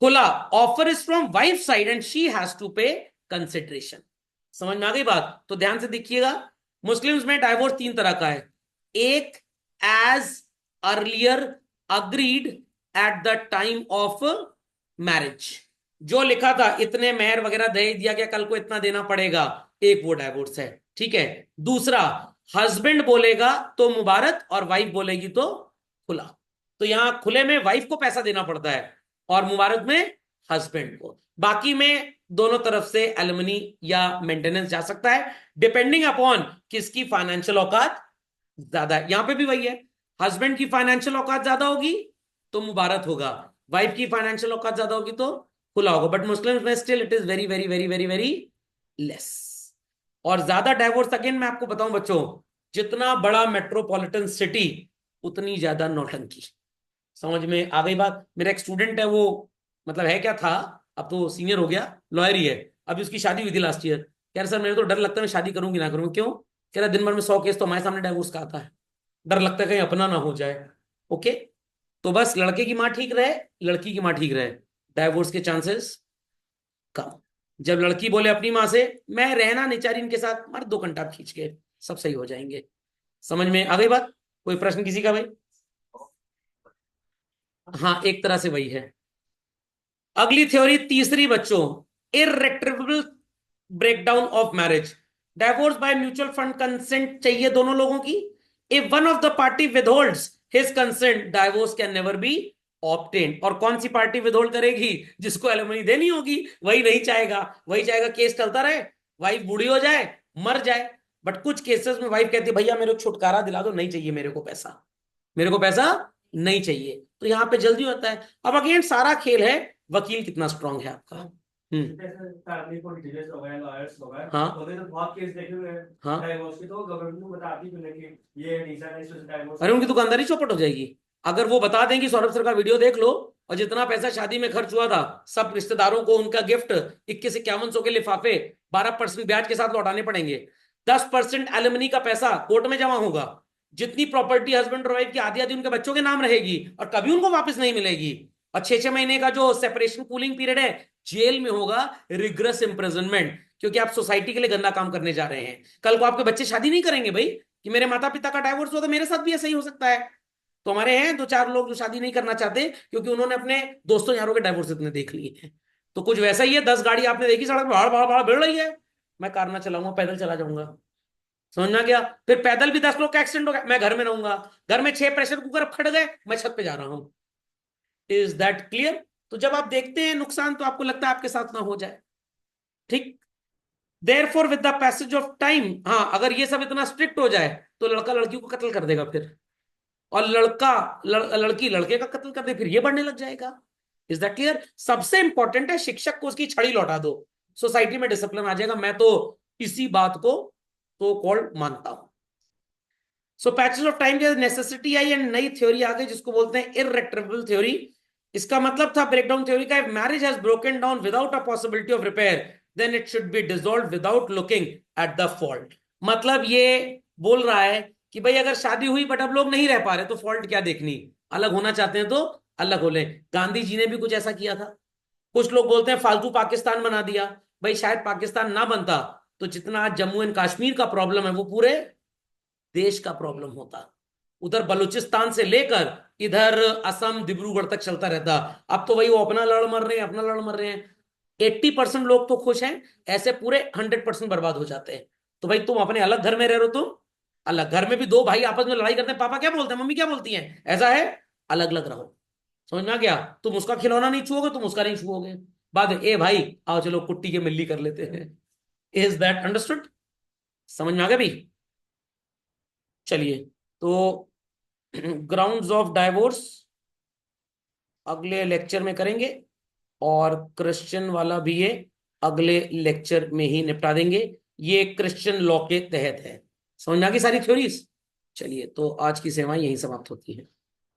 खुला, offer is from wife side and she has to pay consideration. समझ में आ गई बात? तो ध्यान से देखिएगा, मुस्लिम्स में डाइवोर्स तीन तरह का है। एक, as earlier agreed at the time of marriage, जो लिखा था इतने मेहर वगैरह दे दिया गया, कल को इतना देना पड़ेगा, एक वो डाइवोर्स है, ठीक है। दूसरा, हस्बैंड बोलेगा तो मुबारक और वाइफ बोलेगी तो खुला। तो यहां खुले में वाइफ को पैसा देना पड़ता है और मुबारक में हस्बैंड को। बाकी में दोनों तरफ से एलिमनी या मेंटेनेंस जा सकता है, डिपेंडिंग अपॉन किसकी फाइनेंशियल औकात ज्यादा है। यहां पे भी वही है, हस्बैंड की फाइनेंशियल औकात ज्यादा होगी तो मुबारक होगा, वाइफ की फाइनेंशियल औकात ज्यादा होगी तो खुला होगा। बट मुस्लिम्स में still it is very very very very very less. और ज्यादा डाइवोर्स अगेन मैं आपको बताऊं बच्चों, जितना बड़ा मेट्रोपॉलिटन सिटी उतनी ज्यादा नौटंकी। समझ में आ गई बात? मेरा एक स्टूडेंट है, वो मतलब है क्या था, अब तो सीनियर हो गया, लॉयर ही है। अभी उसकी शादी हुई थी लास्ट ईयर। कह रहा सर मेरे तो डर लगता है मैं शादी करूंगी ना करूंगी। क्यों? कह रहा दिन भर में 100 केस तो हमारे सामने डाइवोर्स का आता है, डर लगता है कहीं अपना ना हो जाए। ओके, तो बस लड़के की माँ ठीक रहे, लड़की की माँ ठीक रहे, डाइवोर्स के चांसेस कम। जब लड़की बोले अपनी माँ से मैं रहना नहीं चाह रही इनके साथ, मार 2 घंटा खींच के सब सही हो जाएंगे। समझ में आ गई बात? कोई प्रश्न किसी का भाई? हाँ, एक तरह से वही है। अगली थ्योरी तीसरी बच्चों, irretrievable breakdown of marriage. Divorce by mutual fund consent चाहिए दोनों लोगों की। If one of the party withholds his consent, divorce can never be obtained. और कौन सी पार्टी विदहोल्ड करेगी? जिसको एलिमनी देनी होगी, वही नहीं चाहेगा, वही चाहेगा केस चलता रहे, वाइफ बूढ़ी हो जाए, मर जाए। बट कुछ केसेस में वाइफ कहती है भैया मेरे को छुटकारा दिला दो, नहीं चाहिए मेरे को पैसा, मेरे को पैसा नहीं चाहिए। तो यहां पे जल्दी होता है। अब अगेन सारा खेल है वकील कितना स्ट्रांग है आपका। जैसे फैमिली को जजेस हो गए, लॉयर्स हो गए, हाँ तो तो बहुत केस देखे हुए हैं हाँ, डाइवोर्स के, तो गवर्नमेंट को बताती भी नहीं कि ये रीजन है इस डाइवोर्स। अरे उनकी दुकानदारी चौपट हो जाएगी। अगर वो बता दें कि सौरभ सर का वीडियो देख लो और जितना पैसा शादी में खर्च हुआ था सब रिश्तेदारों को उनका गिफ्ट 21-51 के लिफाफे 12% ब्याज के साथ लौटाने पड़ेंगे, 10% एलिमनी का पैसा कोर्ट में जमा होगा, जितनी प्रॉपर्टी हस्बैंड और वाइफ की आधी आधी उनके बच्चों के नाम रहेगी और कभी उनको वापस नहीं मिलेगी, और 6-6 महीने का जो सेपरेशन कूलिंग पीरियड है जेल में होगा, रिग्रेस इंप्रिजनमेंट, क्योंकि आप सोसाइटी के लिए गंदा काम करने जा रहे हैं। कल को आपके बच्चे शादी नहीं करेंगे भाई कि मेरे माता पिता का डाइवोर्स हुआ तो मेरे साथ भी ऐसा ही हो सकता है। तो हमारे हैं 2-4 लोग जो शादी नहीं करना चाहते क्योंकि उन्होंने अपने दोस्तों यारों के डाइवोर्स इतने देख लिए हैं। तो कुछ वैसा ही है, 10 गाड़ी आपने देखी सड़क पर भाड़ भाड़ भाड़ भिड़ रही है, मैं कार ना चलाऊंगा, पैदल चला जाऊंगा, समझ में आ गया? फिर पैदल भी 10 लोग का एक्सीडेंट हो गया, मैं घर में रहूंगा, घर में 6 प्रेशर कुकर फट गए, मैं छत पे जा रहा हूं। Is that clear? तो जब आप देखते हैं नुकसान तो आपको लगता है आपके साथ ना हो जाए, ठीक। Therefore with the passage of time, हाँ अगर ये सब इतना स्ट्रिक्ट हो जाए तो लड़का लड़की को कत्ल कर देगा फिर, और लड़की लड़के का कत्ल कर दे फिर ये बढ़ने लग जाएगा। Is that clear? सबसे इंपॉर्टेंट है शिक्षक को उसकी छड़ी लौटा दो, सोसाइटी में डिसिप्लिन आ जाएगा। मैं तो इसी बात को तो कॉल्ड मानता हूं। सो पैचेज ऑफ टाइम की नेसेसिटी आई एंड नई थ्योरी आ गई जिसको बोलते हैं इररेट्रेबल थ्योरी। इसका मतलब था ब्रेकडाउन थ्योरी का, marriage has broken down without a possibility of repair then it should be dissolve without looking at the fault. मतलब ये बोल रहा है कि भाई अगर शादी हुई बट अब लोग नहीं रह पा रहे तो फॉल्ट क्या देखनी, अलग होना चाहते हैं तो अलग हो लें। गांधी जी ने भी कुछ ऐसा किया था। कुछ लोग बोलते हैं फालतू पाकिस्तान बना दिया, भाई शायद पाकिस्तान ना बनता तो जितना आज जम्मू एंड कश्मीर का प्रॉब्लम है वो पूरे देश का प्रॉब्लम होता, उधर बलूचिस्तान से लेकर इधर असम डिब्रूगढ़ तक चलता रहता। अब तो भाई वो अपना लड़ मर रहे हैं, अपना लड़ मर रहे हैं। 80% लोग तो खुश हैं, ऐसे पूरे 100% बर्बाद हो जाते हैं। तो भाई तुम अपने अलग घर में रह रहे हो, तुम अलग घर में भी दो भाई आपस में लड़ाई करते हैं, पापा क्या बोलते हैं, मम्मी क्या बोलती हैं, ऐसा है, अलग अलग रहो। समझ में आ गया? तुम उसका खिलौना नहीं छुओगे, तुम उसका नहीं छुओगे, बाद में ए भाई आओ चलो कुट्टी के मिल्ली कर लेते हैं। Is that understood? समझ में आ गया भाई? चलिए, तो ग्राउंड्स ऑफ डाइवोर्स अगले लेक्चर में करेंगे और क्रिश्चियन वाला भी ये अगले लेक्चर में ही निपटा देंगे। ये क्रिश्चियन लॉ के तहत है। समझ में आ गई सारी थ्योरीज? चलिए, तो आज की सेवाएं यहीं समाप्त होती हैं।